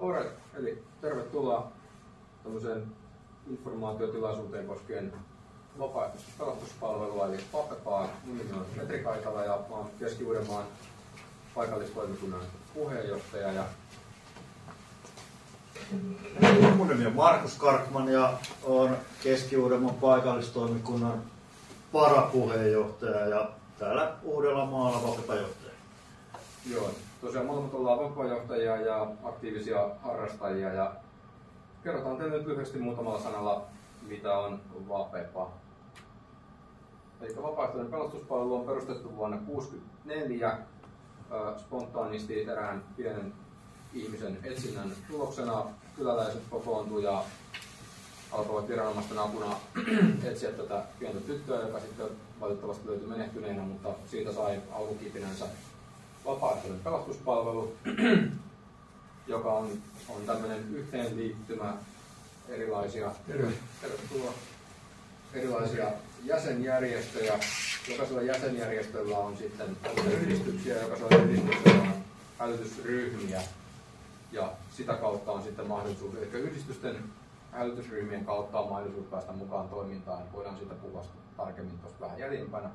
Alright, eli tervetuloa tämmöiseen informaatiotilaisuuteen koskien vapaaehtoista pelastuspalvelua, eli Vapepaa. Nimeni on Petri Kaitala ja mä oon Keski-Uudenmaan paikallistoimikunnan puheenjohtaja. Ja mun nimi on Markus Karkman ja olen Keski-Uudenmaan paikallistoimikunnan varapuheenjohtaja ja täällä Uudellamaalla Vapepaa-johtaja. Joo, tosiaan molemmat ollaan vapaa-johtajia ja aktiivisia harrastajia ja kerrotaan teille nyt lyhyesti muutamalla sanalla, mitä on Vapepa. Eli vapaaehtoinen pelastuspalvelu on perustettu vuonna 1964 spontaanisti erään pienen ihmisen etsinnän tuloksena. Kyläläiset kokoontuivat ja alkoivat viranomaisten apuna etsiä tätä pientä tyttöä, joka sitten valitettavasti löytyi menehtyneenä, mutta siitä sai alkukipinänsä vapaaehtoinen pelastuspalvelu, joka on tämmöinen yhteenliittymä erilaisia jäsenjärjestöjä. Jokaisella jäsenjärjestöllä on sitten yhdistyksiä, jokaisella yhdistyksellä on hälytysryhmiä ja sitä kautta on sitten mahdollisuus, eli yhdistysten hälytysryhmien kautta on mahdollisuus päästä mukaan toimintaan. Voidaan siitä puhua tarkemmin tuossa vähän jäljempänä.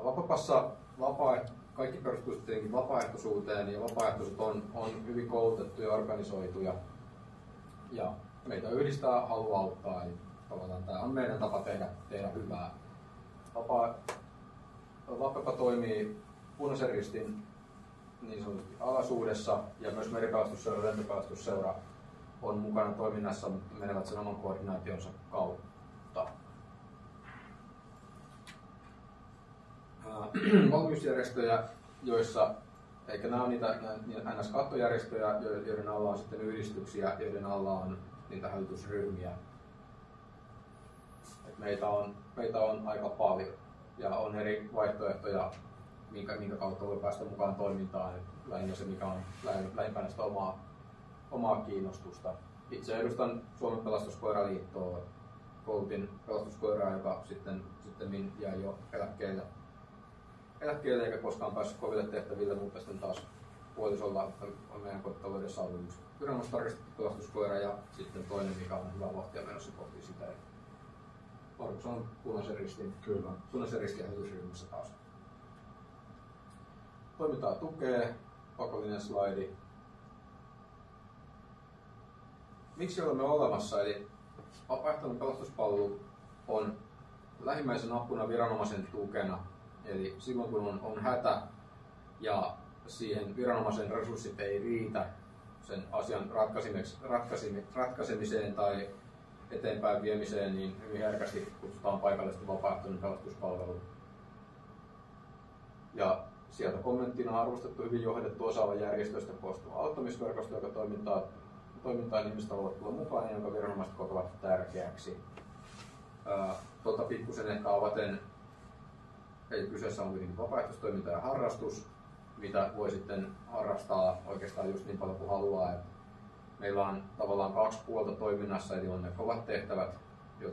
Vapepassa kaikki perustuu tietenkin vapaaehtoisuuteen ja vapaaehtoiset on hyvin koulutettuja ja organisoituja ja meitä yhdistää halu auttaa. Eli tavallaan tämä on meidän tapa tehdä hyvää. Vapepa toimii Punaisen Ristin niin sanotusti alaisuudessa ja myös Meripelastusseura ja Lentopelastusseura on mukana toiminnassa, mutta menevät sen oman koordinaationsa kautta. Valmiusjärjestöjä, joissa, eikä nämä ole niitä NS-kattojärjestöjä, joiden alla on sitten yhdistyksiä, joiden alla on niitä hälytysryhmiä. Meitä on aika paljon ja on eri vaihtoehtoja, minkä kautta voi päästä mukaan toimintaan. Lähinnä se, mikä on lähimpänä sitä omaa kiinnostusta. Itse edustan Suomen Pelastuskoiraliittoa, koulutin pelastuskoiraa, joka sitten jäi jo eläkkeelle eikä koskaan päässyt koville tehtäville, mutta sitten taas puolisolla on meidän kotitaloudessa ollut yksi viranomaistarkastettu pelastuskoira ja sitten toinen, mikä on hyvä vahtia menossa kohti sitä. Markus on Punaisen Ristin hälytysryhmässä taas. Toimintaa tukee, pakollinen slaidi. Miksi olemme olemassa? Eli vapaaehtoinen pelastuspalvelu on lähimmäisen apuna viranomaisen tukena. Eli silloin kun on hätä ja siihen viranomaisen resurssit ei riitä sen asian ratkaisemiseen tai eteenpäin viemiseen, niin hyvin herkästi kutsutaan paikallisesti vapaaehtoinen pelastuspalvelu. Ja sieltä kommenttina arvostettu hyvin johdettu osaava järjestöistä koostuva auttamisverkosto, joka toimintaan ihmiset haluavat tulla mukaan ja jonka viranomaiset kokevat tärkeäksi. Pikkusen ehkä avaten, eli kyseessä on kuitenkin vapaaehtoistoiminta ja harrastus, mitä voi sitten harrastaa oikeastaan just niin paljon kuin haluaa. Meillä on tavallaan kaksi puolta toiminnassa, eli on ne kovat tehtävät,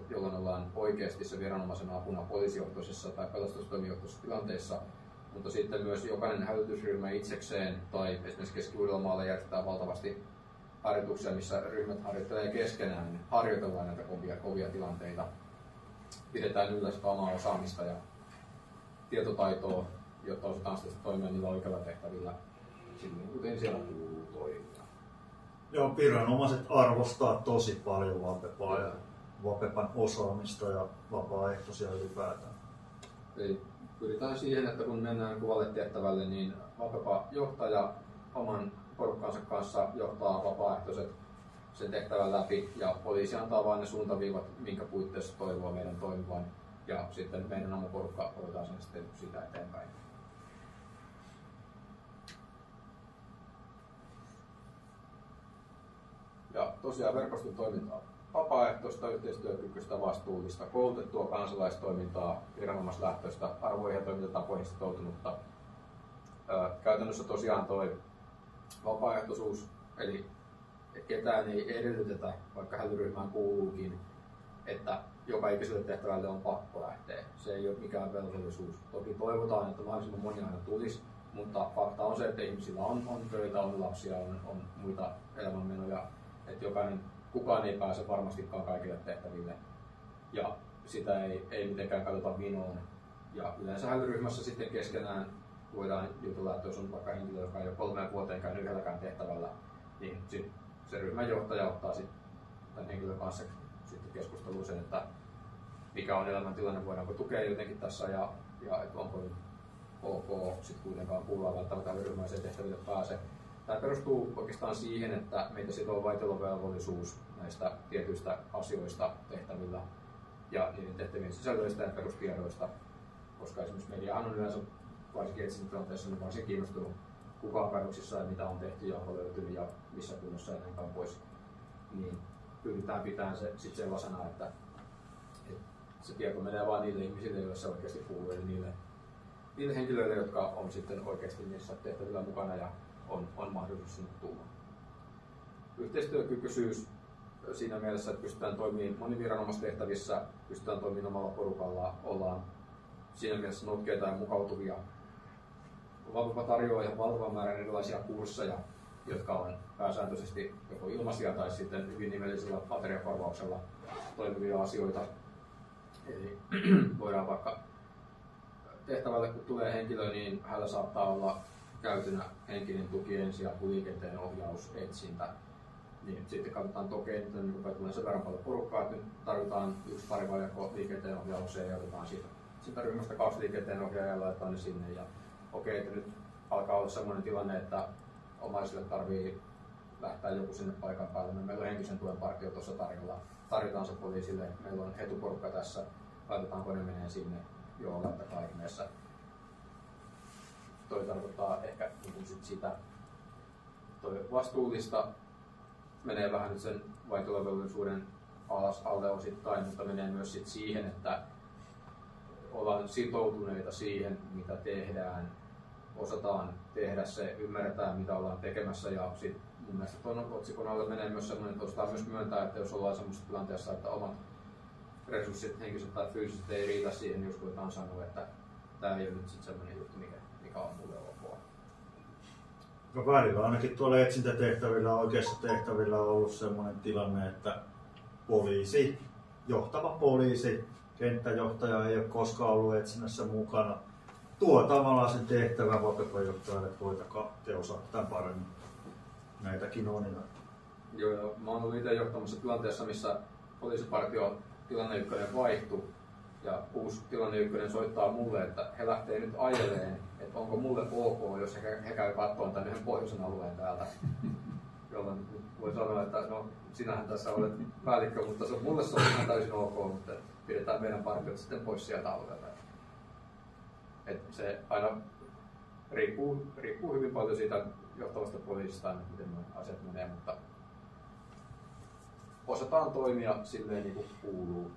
jolloin ollaan oikeasti se viranomaisen apuna poliisijohtoisessa tai pelastustoimijohtoisessa tilanteessa, mutta sitten myös jokainen hälytysryhmä itsekseen tai esimerkiksi Keski-Uudellamaalla järjestetään valtavasti harjoituksia, missä ryhmät harjoittelee keskenään, niin harjoitellaan näitä kovia tilanteita. Pidetään yllä sitä omaa osaamista ja tietotaitoa, jotta osataan sitten toimia niillä oikeilla tehtävillä silloin, kuten siellä kuuluu toimia. Joo, viranomaiset arvostaa tosi paljon Vapepaa ja Vapepan osaamista ja vapaaehtoisia ylipäätään. Eli pyritään siihen, että kun mennään kuvalle tehtävälle, niin Vapepa-johtaja oman porukkansa kanssa johtaa vapaaehtoiset sen tehtävän läpi ja poliisi antaa vain ne suuntaviivat, minkä puitteissa toivoo meidän toimivan. Ja sitten meidän oma porukka hoitaa sen sitten siitä eteenpäin. Ja tosiaan verkoston toiminta on vapaaehtoista, yhteistyökykyistä, vastuullista, koulutettua kansalaistoimintaa, viranomaislähtöistä, arvoihin ja toimintatapoihin sitoutunutta. Käytännössä tosiaan toi vapaaehtoisuus, eli ketään ei edellytetä, vaikka hälyryhmään kuuluukin, että joka ikiselle tehtävälle on pakko lähteä. Se ei ole mikään velvollisuus. Toki toivotaan, että mahdollisimman moni aina tulisi, Mutta fakta on se, että ihmisillä on töitä, on lapsia, on muita elämänmenoja, että kukaan ei pääse varmastikaan kaikille tehtäville. Ja sitä ei mitenkään katsota vinoon. Ja yleensä hälyryhmässä sitten keskenään voidaan jutella, että jos on vaikka henkilö, joka ei ole 3 vuoteen käynyt yhdelläkään tehtävällä, niin se ryhmän johtaja ottaa tämän henkilön kanssa sitten keskusteluun sen, että mikä on elämäntilanne, voidaanko tukea jotenkin tässä ja että onko ok sitten kuitenkaan kuullaan välttämättä ryhmäiseen tehtäville pääse. Tämä perustuu oikeastaan siihen, että meitä sitoo vaitiolovelvollisuus näistä tietyistä asioista tehtävillä ja niiden tehtävien sisällöistä ja perustiedoista, koska esimerkiksi mediahan on yleensä varsinkin etsintätilanteessa niin varsin kiinnostunut kuka on kadoksissa ja mitä on tehty ja onko löytynyt ja missä kunnossa ja näin pois. Niin pyritään pitämään se sitten sellaisena, että se tieto menee vain niille ihmisille, joille se oikeasti kuuluu, eli niille henkilöille, jotka on sitten oikeasti niissä tehtävillä mukana ja on mahdollisuus sinne tulla. Yhteistyökykyisyys siinä mielessä, että pystytään toimimaan moniviranomaistehtävissä, pystytään toimimaan omalla porukalla, ollaan siinä mielessä notkeita ja mukautuvia. Valvova tarjoaa ihan valtavan määrän erilaisia kursseja, jotka on pääsääntöisesti joko ilmaisia tai sitten hyvin nimellisellä materiakorvauksella toimivia asioita. Eli voidaan vaikka tehtävälle, kun tulee henkilö, niin hänellä saattaa olla käytynä henkinen tuki, ensiapu, liikenteen ohjaus, etsintä. Niin sitten katsotaan, että okei, nyt rupeaa tulee sen verran paljon porukkaa, että nyt tarvitaan 1 valjakko liikenteen ohjaukseen ja otetaan siitä ryhmästä 2 liikenteen ohjaajaa ja laitetaan ne sinne. Ja okei, että nyt alkaa olla sellainen tilanne, että omaisille tarvii lähteä joku sinne paikan päälle. Meillä on henkisen tuen partio tuossa tarjolla. Tarjotaan se poliisille, meillä on etuporukka tässä, laitetaanko ne menee sinne, joo, laittakaa ihmeessä. Toi tarkoittaa ehkä niin sit sitä, toi vastuullista menee vähän nyt sen vaitiolovelvollisuuden alle osittain, mutta menee myös sit siihen, että ollaan sitoutuneita siihen, mitä tehdään, osataan tehdä se, ymmärretään mitä ollaan tekemässä ja sit mun mielestä tuon otsikon alle menee myös sellainen, että osataan myös myöntää, että jos ollaan sellaisessa tilanteessa, että omat resurssit, henkiset tai fyysiset ei riitä siihen, jos voidaan sanoa, että tämä ei ole nyt sit sellainen juttu, mikä on mulle ok. No välillä ainakin tuolla etsintätehtävillä, oikeassa tehtävillä on ollut sellainen tilanne, että johtava poliisi, kenttäjohtaja ei ole koskaan ollut etsinnässä mukana. Tuo tavallaan sen tehtävän vapepajohtajalle, että hoitakaa, te osaatte tämän paremmin. Näitäkin on. Joo, mä oon ollut itse johtamassa tilanteessa, missä poliisipartio tilanne 1 vaihtui ja uusi tilanne 1 soittaa mulle, että he lähtee nyt ajeleen, että onko mulle ok, jos he käy kattoon tänne yhden pohjoisen alueen täältä. Jolloin voi sanoa, että no sinähän tässä olet päällikkö, mutta mulle se on ihan täysin ok, mutta pidetään meidän partiot sitten pois sieltä alueelta. Et se aina riippuu hyvin paljon siitä johtavasta poliisista, miten asiat menee, mutta osataan toimia silleen niin kuin kuuluu.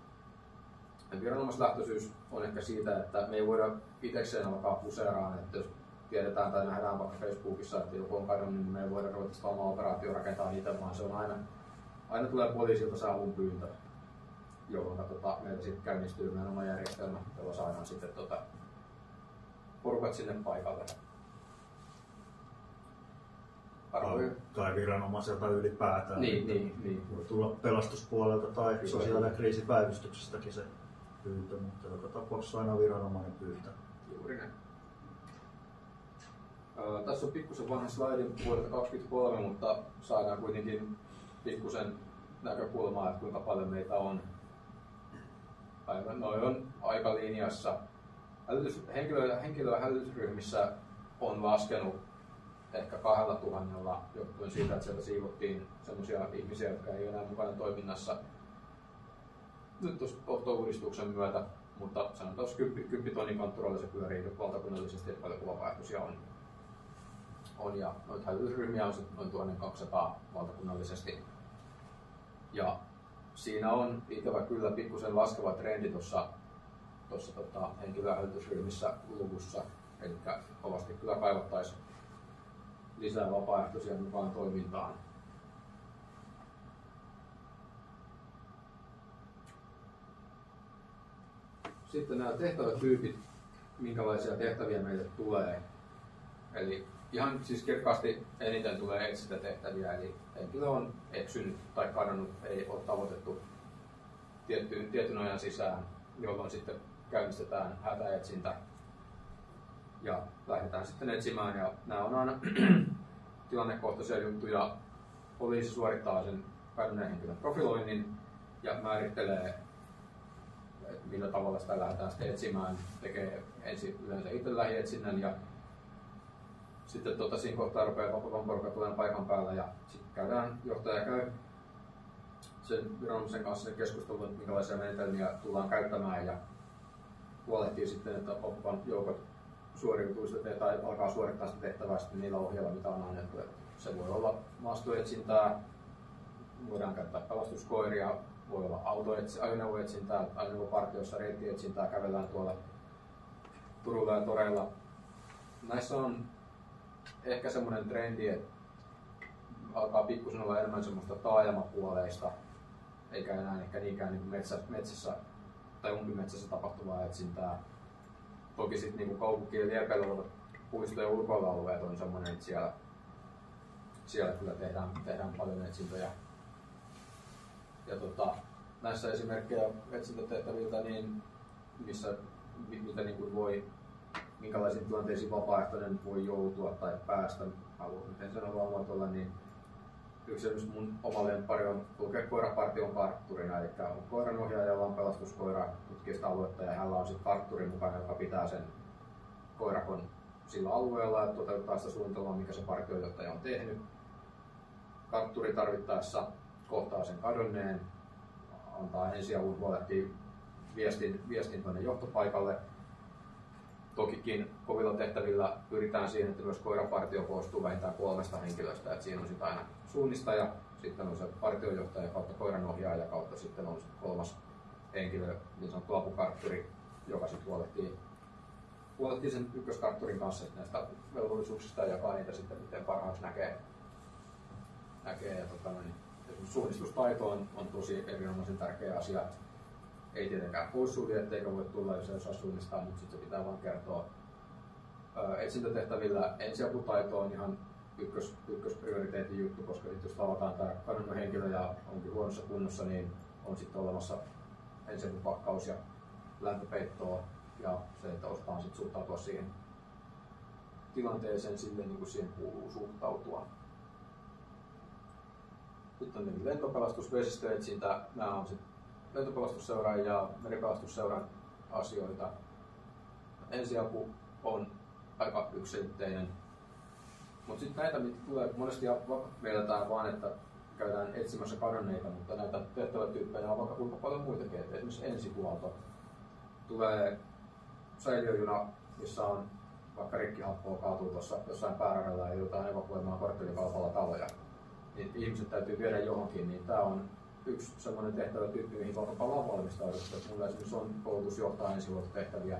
Viranomaislähtöisyys on ehkä siitä, että me ei voida itsekseen alkaa puseeraan, että jos tiedetään tai nähdään vaikka Facebookissa, että joku on kadonnut, niin me ei voida ruveta sitä omaa operaatio rakentaa itse, vaan se on aina tulee poliisilta se avun pyyntö, jolloin meillä sitten käynnistyy meidän oma järjestelmä, jolla saadaan sitten porukat sinne paikalle. Tai viranomaiselta ylipäätään. Niin. Voi tulla pelastuspuolelta tai sosiaali- ja kriisipäivystyksestäkin se pyyntö, mutta joka tapauksessa aina viranomainen pyytää. Juuri näin. Tässä on pikkusen vanha slaidi vuodelta 2023, mutta saadaan kuitenkin pikkusen näkökulmaa, että kuinka paljon meitä on. Noin on aika linjassa. Henkilöä hälytysryhmissä on laskenut ehkä 2000 johtuen siitä, että sieltä siivottiin sellaisia ihmisiä, jotka ei ole enää mukana toiminnassa nyt uudistuksen myötä, mutta sanotaan, että 10 tonnin kantturalla se pyörii valtakunnallisesti, että paljon kuvavaihtoisia on ja noita hälytysryhmiä on noin 1200 valtakunnallisesti. Ja siinä on ikävä kyllä pikkusen laskeva trendi tuossa henkilöhälytysryhmissä luvussa, eli kovasti kyllä kaivattaisiin lisää vapaaehtoisia mukaan toimintaan. Sitten nämä tehtävätyypit, minkälaisia tehtäviä meille tulee. Eli ihan siis kirkkaasti eniten tulee etsintätehtäviä, eli henkilö on eksynyt tai kadonnut, ei ole tavoitettu tietyn ajan sisään, jolloin sitten käynnistetään hätäetsintä ja lähdetään sitten etsimään. Ja nämä on aina tilannekohtaisia juttuja. Poliisi suorittaa sen kadonneen henkilön profiloinnin ja määrittelee, millä tavalla sitä lähdetään sitten etsimään. Tekee ensin yleensä itse lähietsinnän ja sitten siinä kohtaa rupeaa vapaan porukka tulemaan paikan päällä ja sitten johtaja käy sen viranomaisen kanssa keskustelua, että minkälaisia menetelmiä tullaan käyttämään ja huolehtii sitten, että vapaan joukot suoriutuu sitä tai alkaa suorittaa sitä tehtävää sitten niillä ohjeilla, mitä on annettu. Se voi olla maastoetsintää, voidaan käyttää pelastuskoiria, voi olla ajoneuvoetsintää, ajoneuvopartioissa reittietsintää, kävellään tuolla Turulla ja toreilla. Näissä on ehkä semmoinen trendi, että alkaa pikkusen olla enemmän semmoista taajamapuoleista, eikä enää ehkä niinkään niin metsässä tai umpimetsässä tapahtuvaa etsintää. Toki sitten niin kaupunkien liepeillä olevat puistojen ulkoilualueet on semmoinen, että siellä kyllä tehdään paljon etsintöjä. Ja näissä esimerkkejä etsintätehtäviltä, niin mitä niin kuin minkälaisiin tilanteisiin vapaaehtoinen voi joutua tai päästä, miten sen haluaa muotoilla, niin yksi mun oma lemppari on kulkea koirapartion kartturina, eli on koiranohjaaja, jolla on pelastuskoira, tutkii sitä aluetta ja hänellä on sitten kartturi mukana, joka pitää sen koirakon sillä alueella ja toteuttaa sitä suunnitelmaa, mikä se partiojohtaja on tehnyt. Kartturi tarvittaessa kohtaa sen kadonneen, antaa ensiavun, huolehtii viestin tuonne johtopaikalle. Tokikin kovilla tehtävillä pyritään siihen, että myös koirapartio koostuu vähintään 3 henkilöstä. Et siinä on sitten aina suunnistaja, sitten on se partiojohtaja kautta koiranohjaaja kautta sitten on 3. henkilö, niin sanottu apukartturi, joka sitten huolehtii sen ykköskartturin kanssa näistä velvollisuuksista ja jakaa niitä sitten miten parhaaksi näkee. Ja suunnistustaito on tosi erinomaisen tärkeä asia. Ei tietenkään poissulje, etteikö voi tulla, jos ei osaa suunnistaa, mutta sitten se pitää vaan kertoa. Etsintätehtävillä ensiaputaito on ihan ykkösprioriteetin juttu, koska jos tavataan tämä kadonnut henkilö ja onkin huonossa kunnossa, niin on sitten olemassa ensiapupakkaus ja lämpöpeittoa ja se, että osataan sitten suhtautua siihen tilanteeseen sille, niin kuin siihen kuuluu suhtautua. Sitten on lentopelastus, vesistöetsintä, nämä on sitten lentopelastusseuran ja meripelastusseuran asioita. Ensiapu on aika yksiselitteinen. Mutta sitten näitä, mitä tulee, monesti mielletään vaan, että käydään etsimässä kadonneita, mutta näitä tehtävätyyppejä on vaikka kuinka paljon muitakin. Et esimerkiksi ensihuolto. Tulee säiliöjuna, missä on vaikka rikkihappoa kaatuu tuossa jossain pääradalla ja joudutaan evakuoimaan korttelikaupalla taloja. Niin ihmiset täytyy viedä johonkin, niin tämä on yksi sellainen tehtävätyyppi, mihin vaikka ollaan valmistauduttu. Minulla esimerkiksi on koulutus johtaa ensihuoltotehtäviä.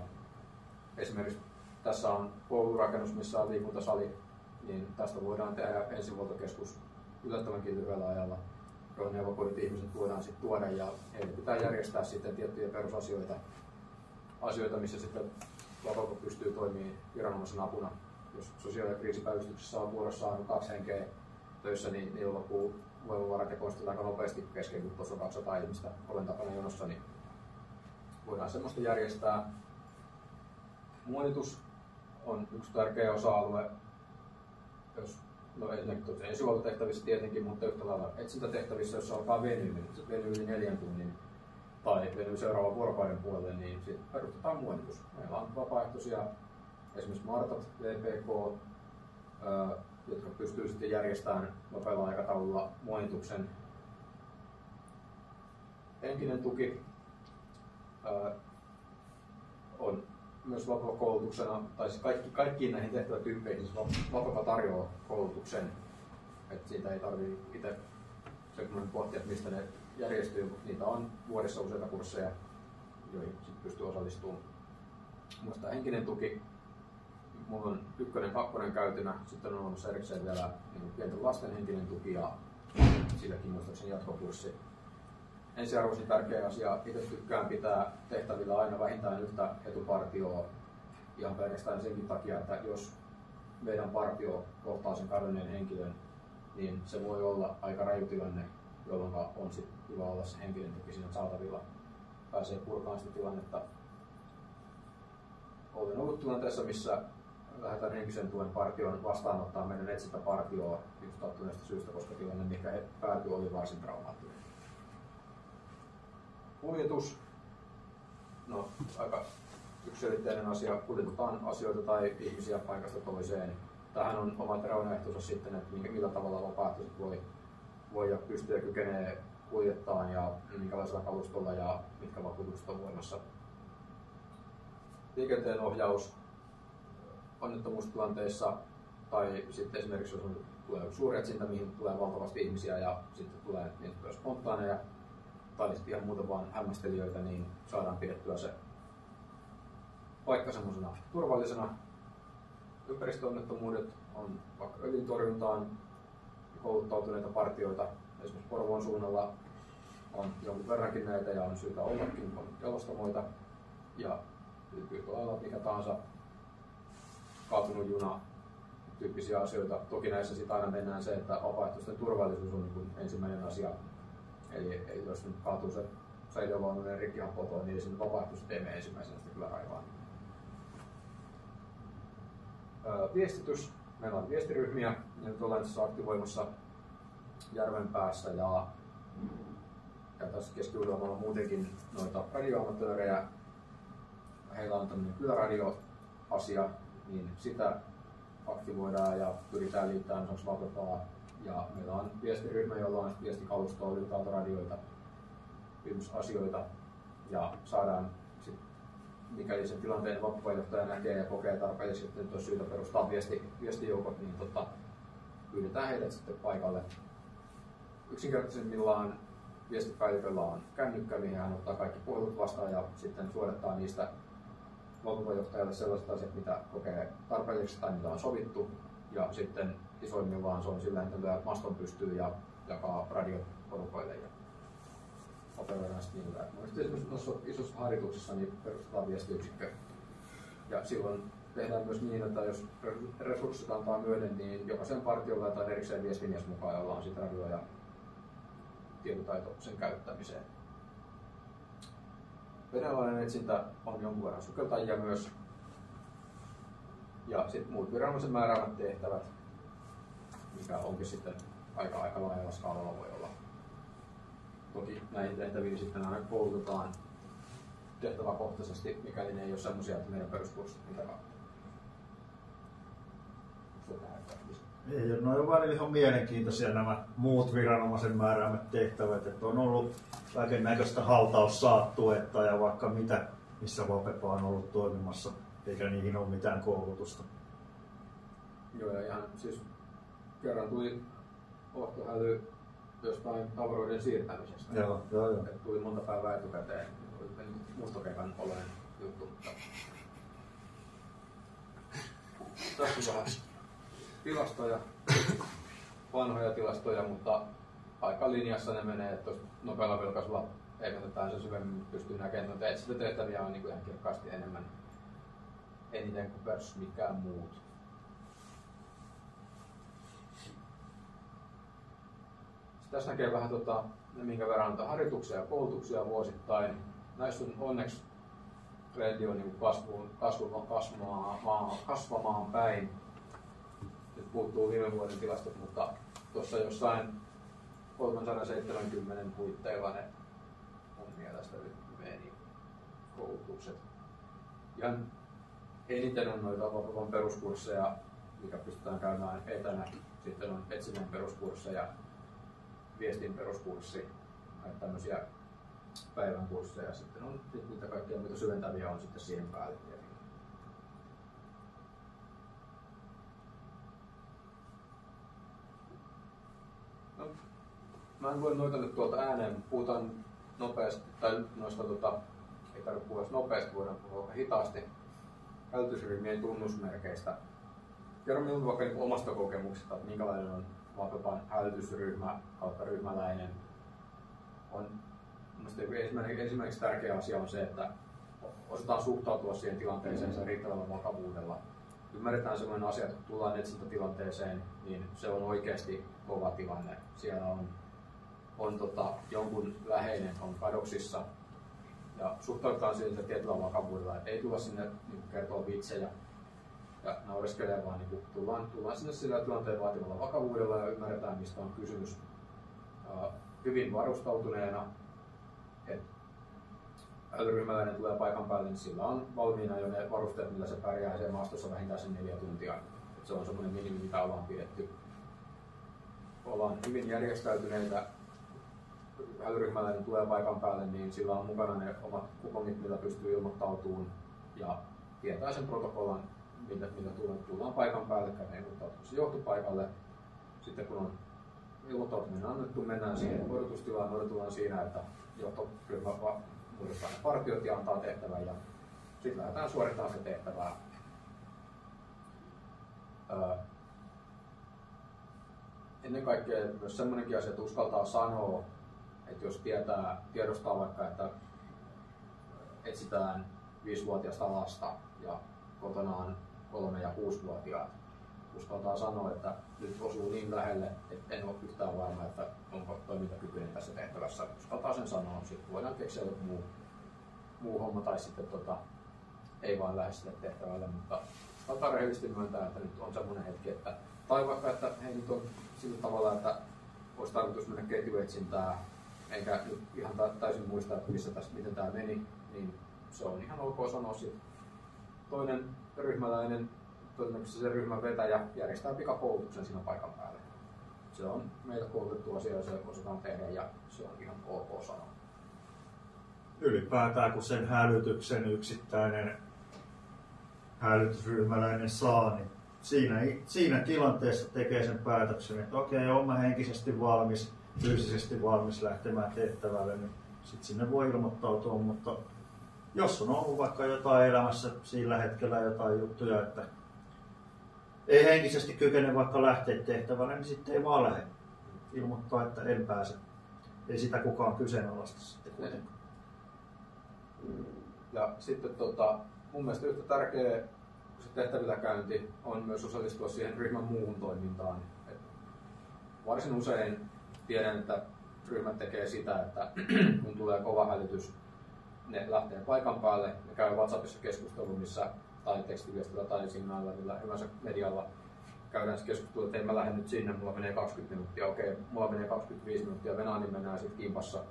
Esimerkiksi tässä on koulurakennus, missä on liikuntasali, niin tästä voidaan tehdä ensihuoltokeskus yllättävänkin lyhyellä ajalla, johon evakuoidut ihmiset voidaan sitten tuoda ja heille pitää järjestää sitten tiettyjä perusasioita, missä sitten Vavalko pystyy toimimaan viranomaisen apuna. Jos sosiaali- ja kriisipäivystyksessä on vuorossa 2 henkeä töissä, niin niillä loppuu voimavarat ja konstit aika nopeasti kesken, kun tuossa on 200 ihmistä olen takana jonossa, niin voidaan semmoista järjestää. Muonitus on yksi tärkeä osa-alue, ensihuoltotehtävissä tietenkin, mutta yhtä lailla etsintätehtävissä, jos alkaa venyy yli 4 tunnin tai venyy seuraavan vuorokauden puolelle, niin sitten perustetaan muonitus. Meillä on vapaaehtoisia, esimerkiksi Martat, VPK, jotka pystyy sitten järjestämään nopealla aikataululla muonituksen. Henkinen tuki on myös vapaa-koulutuksena, tai siis kaikkiin näihin tehtävätyyppeihin Vapaa tarjoaa koulutuksen. Et siitä ei tarvitse itse pohtia, että mistä ne järjestyy, mutta niitä on vuodessa useita kursseja, joihin sit pystyy osallistumaan. Muista henkinen tuki. Mulla on 1. ja 2. käytynä, sitten on olemassa erikseen vielä niin pienten lasten henkinen tuki ja silläkin muistaakseni jatkokurssi. Ensiarvoisen tärkeä asia, itse tykkään pitää tehtävillä aina vähintään yhtä etupartioa ihan pelkästään senkin takia, että jos meidän partio kohtaa sen kadonneen henkilön, niin se voi olla aika raju tilanne, jolloin on sit hyvä olla se henkilön toki siinä saatavilla. Pääsee purkaan sitä tilannetta. Olen ollut tilanteessa, missä lähdetään henkisen tuen partioon vastaanottaa meidän etsintäpartioon just sattuneesta syystä, koska tilanne, mikä he päätyi, oli varsin traumaattinen. Kuljetus. No, aika yksiselitteinen asia. Kuljetetaan asioita tai ihmisiä paikasta toiseen. Tähän on omat reunaehtonsa sitten, että millä tavalla vapaaehtoiset voi ja pystyy ja kykenee kuljettaan ja minkälaisella kalustolla ja mitkä vakuutukset on voimassa. Liikenteen ohjaus onnettomuustilanteissa tai sitten esimerkiksi jos tulee suuri etsintä, mihin tulee valtavasti ihmisiä ja sitten tulee niin spontaaneja tai sitten ihan muuten vaan hämmästelijöitä, niin saadaan pidettyä se paikka semmoisena turvallisena. Ympäristöonnettomuudet on vaikka öljyntorjuntaan kouluttautuneita partioita. Esimerkiksi Porvoon suunnalla on jonkun verrankin näitä ja on syytä ollakin, on jalostamoita ja yhtä lailla mikä tahansa kaatunut juna, tyyppisiä asioita. Toki näissä sitten aina mennään se, että vapaaehtoisten turvallisuus on niin ensimmäinen asia. Eli jos nyt kaatuu se säiliövaunujen rikkihapotoon, niin sinne vapaaehtoisesti teemme ensimmäisenä sitä kyllä raivaan. Viestitys. Meillä on viestiryhmiä, ja nyt ollaan tässä aktivoimassa Järvenpäässä ja tässä Keski-Uudellamaalla muutenkin noita radioamatöörejä. Heillä on tämmöinen kyläradio-asia, niin sitä aktivoidaan ja pyritään liittämään osaksi vapaa. Ja meillä on viestiryhmä, jolla on viestikalustoa, lyhytautoradioita, asioita ja saadaan mikäli sen tilanteen vappuvajohtaja näkee ja kokee tarpeellisesti, että olisi syytä perustaa viestijoukot, niin pyydetään heidät sitten paikalle. Yksinkertaisimmillaan viestipäälliköllä on kännykkä, mihin hän ottaa kaikki puhelut vastaan ja sitten suodattaa niistä vappuvajohtajalle sellaiset asiat, mitä kokee tarpeelliseksi tai mitä on sovittu. Ja sitten isoimmillaan se on sillä, että lyö maston pystyy ja jakaa radioporukoille. Operoidaan sitten niillä. Esimerkiksi noissa isossa harjoituksessa niin perustetaan viestiyksikkö. Ja silloin tehdään myös niin, että jos resurssit antaa myöden, niin jokaisen partiolla laitetaan erikseen viestimies mukaan, jolla on sitten radio ja tietotaito sen käyttämiseen. Venäläinen etsintä on jonkun verran sukeltajia myös. Ja sitten muut viranomaisen määräävät tehtävät, mikä onkin sitten aika laajalla skaalalla voi olla. Toki näihin tehtäviin sitten aina koulutetaan tehtäväkohtaisesti, mikäli ne ei ole sellaisia, että meidän peruskurssit mitä kautta. Ei, no on vain ihan mielenkiintoisia nämä muut viranomaisen määräämät tehtävät, että on ollut kaiken näköistä haltaussaattuetta ja vaikka mitä, missä Vapepa on ollut toimimassa, eikä niihin ole mitään koulutusta. Joo, ja ihan siis kerran tuli ohtohäly jostain tavaroiden siirtämisestä. Joo. Tuli monta päivää etukäteen. Oli mustokeikan olen juttu. Tässä on vähän tilastoja, vanhoja tilastoja, mutta aika linjassa ne menee, että nopealla vilkaisulla eikötetään se syvemmin pystyy näkemään, että etsintätehtäviä on niin ihan kirkkaasti eniten kuin versus mikään muut. Tässä näkee vähän minkä verran harjoituksia ja koulutuksia vuosittain. Näissä on onneksi trendi on niin kasvamaan päin. Nyt puuttuu viime vuoden tilastot, mutta tuossa jossain 370 puitteilla ne mun mielestä nyt meni koulutukset. Ihan eniten on noita Vapepan peruskursseja, mikä pystytään käymään etänä. Sitten on etsinnän peruskursseja, viestin peruskurssi, tämmöisiä päivän kursseja. Sitten on niitä kaikkia muita syventäviä on sitten siihen päälle. No, mä en voi noita nyt tuolta ääneen, puhutaan nopeasti, tai noista ei tarvitse puhua nopeasti, voidaan puhua hitaasti hälytysryhmien tunnusmerkeistä. Kerro minun vaikka niin omasta kokemuksesta, että minkälainen on Vapepan hälytysryhmä kautta ryhmäläinen. Ensimmäiseksi tärkeä asia on se, että osataan suhtautua siihen tilanteeseen sen riittävällä vakavuudella. ymmärretään sellainen asia, että kun tullaan etsintätilanteeseen, niin se on oikeasti kova tilanne. Siellä on jonkun läheinen on kadoksissa ja suhtaudutaan siihen tietyllä vakavuudella, että ei tulla sinne niin kertoa vitsejä ja naureskelee, vaan niin tullaan sinne sillä tilanteen vaativalla vakavuudella ja ymmärretään, mistä on kysymys hyvin varustautuneena. Älyryhmäläinen tulee paikan päälle, niin sillä on valmiina jo ne varusteet, millä se pärjää siellä maastossa vähintään sen 4 tuntia. Se on semmoinen minimi, mitä ollaan pidetty. Ollaan hyvin järjestäytyneitä. Älyryhmäläinen tulee paikan päälle, niin sillä on mukana ne omat kupongit, millä pystyy ilmoittautumaan ja tietää sen protokollan, millä tullaan paikan päälle, käydään ilmoittautumassa johtopaikalle. Sitten kun on ilmoittautuminen annettu, mennään siihen odotustilaan, odotellaan siinä, että johtoryhmä muodostaa ne partiot ja antaa tehtävän ja sitten lähdetään suorittamaan se tehtävää. Ennen kaikkea myös semmoinenkin asia, että uskaltaa sanoa, että jos tiedostaa vaikka, että etsitään 5-vuotiaasta lasta ja kotona on 3- ja 6-vuotiaat, uskaltaa sanoa, että nyt osuu niin lähelle, että en ole yhtään varma, että onko toimintakykyinen tässä tehtävässä. Uskaltaa sen sanoa, sitten voidaan keksiä joku muu homma tai sitten ei vaan lähde sille tehtävälle, mutta uskaltaa rehellisesti myöntää, että nyt on semmoinen hetki, tai vaikka, että hei, nyt on sillä tavalla, että olisi tarkoitus mennä ketjuetsintään, enkä nyt ihan täysin muista, että miten tämä meni, niin se on ihan ok sanoa sitten. Toinen ryhmäläinen, todennäköisesti se ryhmän vetäjä, järjestää pikakoulutuksen siinä paikan päälle. Se on meillä koulutettu asia ja se osataan tehdä ja se on ihan ok sanoa. Ylipäätään kun sen hälytyksen yksittäinen hälytysryhmäläinen saa, niin siinä tilanteessa tekee sen päätöksen, että okei, olen mä henkisesti valmis, fyysisesti valmis lähtemään tehtävälle, niin sitten sinne voi ilmoittautua, mutta jos on ollut vaikka jotain elämässä sillä hetkellä jotain juttuja, että ei henkisesti kykene vaikka lähteä tehtävälle, niin sitten ei vaan lähde. Ilmoittaa, että en pääse. Ei sitä kukaan kyseenalaista sitten kuitenkaan. Ja sitten mun mielestä yhtä tärkeä kun se tehtävillä käynti on myös osallistua siihen ryhmän muuhun toimintaan. Et varsin usein tiedän, että ryhmät tekee sitä, että kun tulee kova hälytys, ne lähtee paikan päälle ja käy WhatsAppissa keskustelun, tai tekstiviestillä tai signaalilla, millä hyvänsä medialla käydään se keskustelu, että en mä lähde nyt sinne, mulla menee 20 minuuttia, okei, mulla menee 25 minuuttia, Venäjä mennään sitten kimpassa.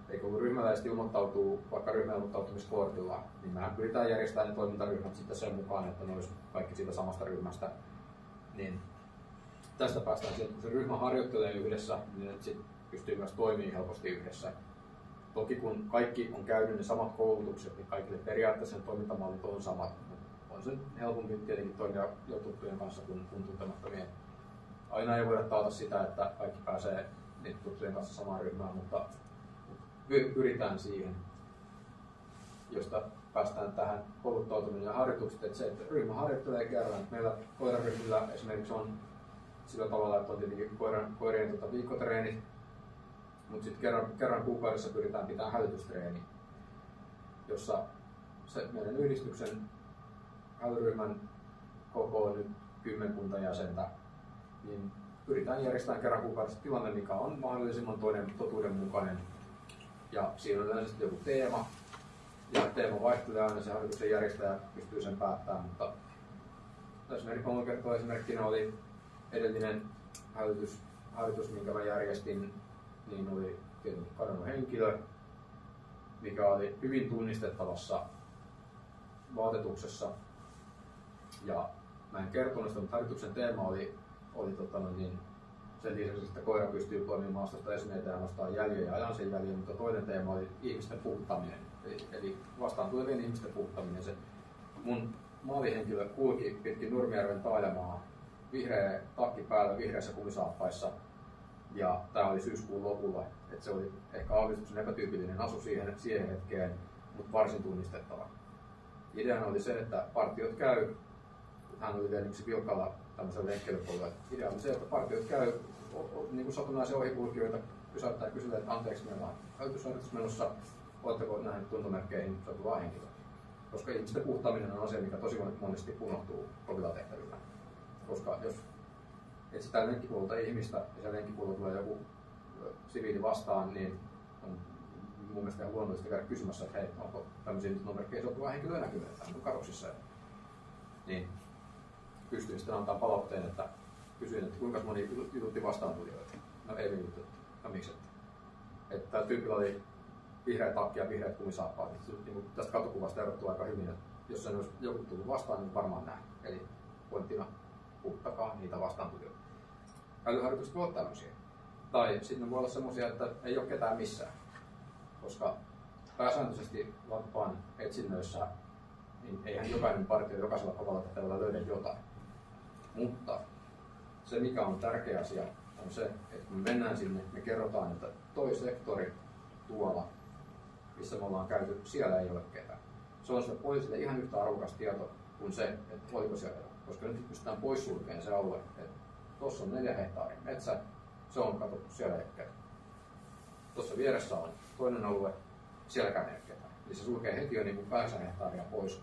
Eikä kun ryhmäläiset ilmoittautuu vaikka ryhmäilmoittautumiskortilla, niin mehän pyritään järjestämään ne toimintaryhmät sitten sen mukaan, että ne olisi kaikki siitä samasta ryhmästä. Niin tästä päästään siihen, että kun se ryhmä harjoittelee yhdessä, niin sitten pystyy myös toimimaan helposti yhdessä. Toki kun kaikki on käynyt ne samat koulutukset, niin kaikille periaatteessa ne toimintamallit on samat. On se helpompi tietenkin toimia jo tuttujen kanssa kuin tuntemattomien. Aina ei voida taata sitä, että kaikki pääsee niiden tuttujen kanssa samaan ryhmään, mutta pyritään siihen, josta päästään tähän kouluttautuminen ja harjoitukset, että se, että ryhmä harjoittelee kerran. Meillä koiraryhmillä esimerkiksi on sillä tavalla, että on tietenkin koirien viikkotreenit, mutta sitten kerran kuukaudessa pyritään pitämään hälytystreeni, jossa se meidän yhdistyksen hälyryhmän koko on nyt 10 jäsentä, niin pyritään järjestämään kerran kuukaudessa tilanne, mikä on mahdollisimman totuudenmukainen. Ja siinä on yleensä joku teema, ja teema vaihtelee aina, se harjoituksen järjestäjä pystyy sen päättämään, mutta esimerkiksi kolme kertaa esimerkkinä oli edellinen harjoitus, minkä mä järjestin, niin oli tietenkin kadonnut henkilö, mikä oli hyvin tunnistettavassa vaatetuksessa. Ja mä en kertonut sitä, mutta harjoituksen teema oli sen lisäksi, että koira pystyy toimimaan maastosta esineitä ja nostaa jäljen ja ajan sen jäljen, mutta toinen teema oli ihmisten puhuttaminen. Eli vastaan tulevien ihmisten puhuttaminen. Se mun maalihenkilö kulki pitkin Nurmijärven taajamaa, vihreä takki päällä, vihreissä kumisaappaissa. Ja tää oli syyskuun lopulla, että se oli ehkä aavistuksen epätyypillinen asu siihen hetkeen, mutta varsin tunnistettava. Ideana oli se, että partiot käy, hän oli vielä yksi Vilkalla tämmöisellä lenkkeilypolulla. Idea oli se, että partiot käy niin kuin satunnaisia ohikulkijoita, pysäyttää ja kysyä, että anteeksi, meillä on hälytysharjoitus menossa, oletteko nähneet tuntomerkkeihin satuvaa henkilöä. Koska ihmisten puhtaaminen on asia, mikä tosi monesti unohtuu kovilla tehtävillä. Koska jos etsitään lenkkipuolelta ihmistä ja siellä lenkkipuolella tulee joku siviili vastaan, niin on mun mielestä ihan luonnollista käydä kysymässä, että hei, onko tämmöisiä nyt numerkkeja sopivaa henkilöä näkynyt täällä kadoksissa. Niin pystyin sitten antaa palautteen, että kysyin, että kuinka moni jututti vastaantulijoita. No ei jututettu. No miksi? Että tämä tyypillä oli vihreä takki ja vihreät kumisaappaat. Niin tästä katokuvasta erottuu aika hyvin, että jos sen olisi joku tullut vastaan, niin varmaan näin. Eli pointtina puhuttakaa niitä vastaantulijoita. Älyharjoitukset voi olla tämmöisiä. Tai sitten voi olla semmoisia, että ei ole ketään missään. Koska pääsääntöisesti Vatpan etsinnöissä niin eihän jokainen partio jokaisella kovalla tehtävällä löydä jotain. Mutta se mikä on tärkeä asia on se, että kun me mennään sinne, me kerrotaan, että toi sektori tuolla, missä me ollaan käyty, siellä ei ole ketään. Se on sille poliisille ihan yhtä arvokas tieto kuin se, että oliko siellä. Koska nyt pystytään poissulkemaan se alue, että tuossa on 4 hehtaarin metsä, se on katsottu, siellä ei ole ketään. Tuossa vieressä on toinen alue, sielläkään ei ole ketään. Eli se sulkee heti jo niin 8 hehtaaria pois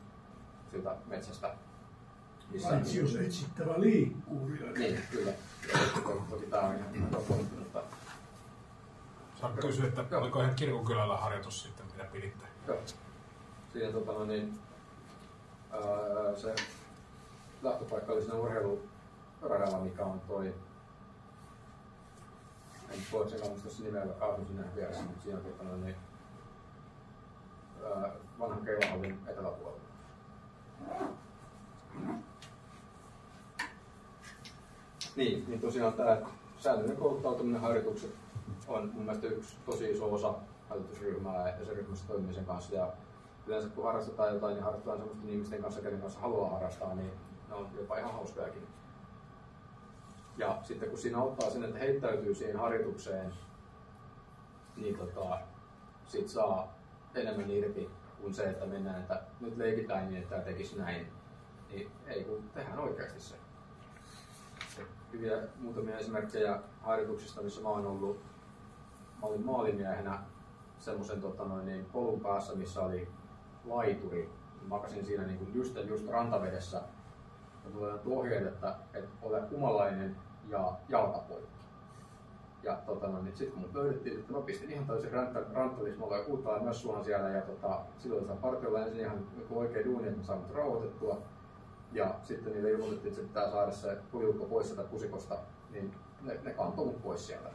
siltä metsästä. Paitsi jos etsittävä liikkuu. Niin, kyllä. Toki tämä on ihan pointti, mutta... Saanko kysyä, että oliko ihan Kirkonkylällä harjoitus sitten, mitä piditte? Joo. Siinä se lähtöpaikka oli siinä urheiluradalla, mikä on toi... En voi sen muista se nimeä, joka asun sinne vieressä, mutta siinä vanhan keilahallin eteläpuolella. Niin tosiaan tämä säännöllinen kouluttautuminen harjoitukset on mun mielestä yksi tosi iso osa harjoitusryhmää ja sen ryhmässä toimimisen kanssa. Ja yleensä kun harrastetaan jotain, niin harrastetaan sellaisten ihmisten kanssa, kenen kanssa haluaa harrastaa, niin ne on jopa ihan hauskojakin. Ja sitten kun siinä auttaa sen, että heittäytyy siihen harjoitukseen, niin sit saa enemmän irti kuin se, että mennään, että nyt leikitään niin, että tämä tekisi näin. Niin ei, kun tehdään oikeasti se. Hyviä muutamia esimerkkejä harjoituksista, missä mä olin maalimiehenä semmoisen polun päässä, missä oli laituri. Makasin siinä niin just rantavedessä ja tulee ohjeet, että ole humalainen ja jalkapoikki. Ja sitten kun mut löydettiin, että mä pistin ihan täysin ranttalismalla ja kultaa myös suon siellä ja silloin saa partiolla ensin ihan oikein duuni, että mä saan mut rauhoitettua. Ja sitten niille ilmoitettiin, että se pitää saada se puliukko pois sieltä pusikosta, niin ne kantoi mut pois sieltä.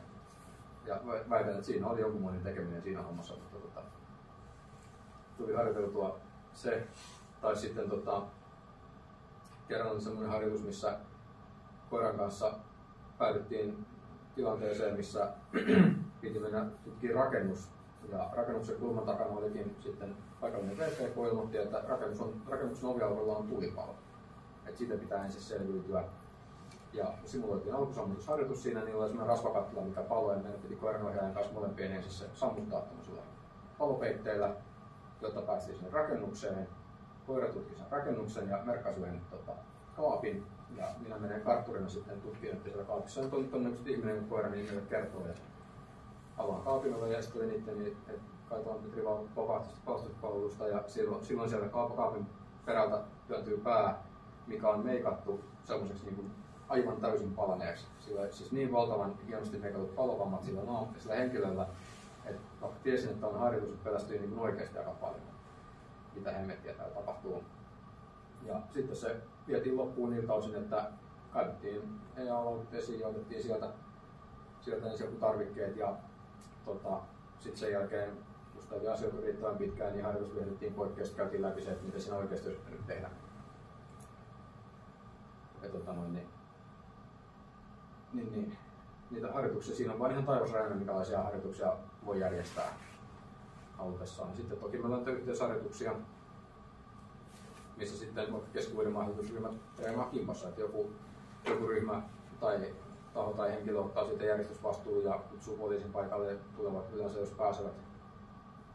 Ja väitän, että siinä oli jonkunmoinen tekeminen siinä hommassa, mutta tuli harjoiteltua se. Tai sitten kerran oli semmoinen harjoitus, missä koiran kanssa päädyttiin tilanteeseen, missä piti mennä tutkimaan rakennus. Ja rakennuksen kulman takana olikin sitten paikallinen VPK ilmoitti, että rakennuksen oviaukolla on tulipalo. Että siitä pitää ensin selviytyä. Ja simuloitiin alkusammutusharjoitus siinä, niin oli semmoinen rasvakattila, mikä paloi, ja meidän piti koiranohjaajan kanssa molempien ensin se sammuttaa tämmöisellä palopeitteillä, jotta päästiin sinne rakennukseen. Koira tutki sen rakennuksen ja merkkasi yhden kaapin. Ja minä menen kartturina sitten tutkimaan, että siellä kaapissa on todennäköisesti ihminen, kun koira niin meille kertoo. Ja avaan kaapin oven ja sitten oli niiden, että kaitaan Petri vapaaehtoisesta pelastuspalvelusta ja silloin siellä kaapin perältä työntyy pää, mikä on meikattu sellaiseksi niin kuin aivan täysin palaneeksi. Sillä siis niin valtavan hienosti meikatut palovammat sillä henkilöllä, että tiesin, että on harjoitus, että pelästyi niin oikeasti aika paljon, mitä hemmettiä täällä tapahtuu. Ja sitten se vietiin loppuun niiltä osin, että kaivettiin EA-laulut esiin ja otettiin sieltä ensin joku tarvikkeet ja sitten sen jälkeen, kun sitä oli asioita riittävän pitkään, niin harjoitus vietettiin poikki ja käytiin läpi se, että mitä siinä oikeasti olisi pitänyt tehdä. Ja niitä harjoituksia, siinä on vain ihan taivasrajana, minkälaisia harjoituksia voi järjestää halutessaan. Sitten toki meillä on yhteisharjoituksia, missä sitten keskivuoden mahdollisuusryhmät treenaa kimpassa, että joku ryhmä tai taho tai henkilö ottaa siitä järjestysvastuun ja kutsuu poliisin paikalle ja tulevat yleensä, jos pääsevät.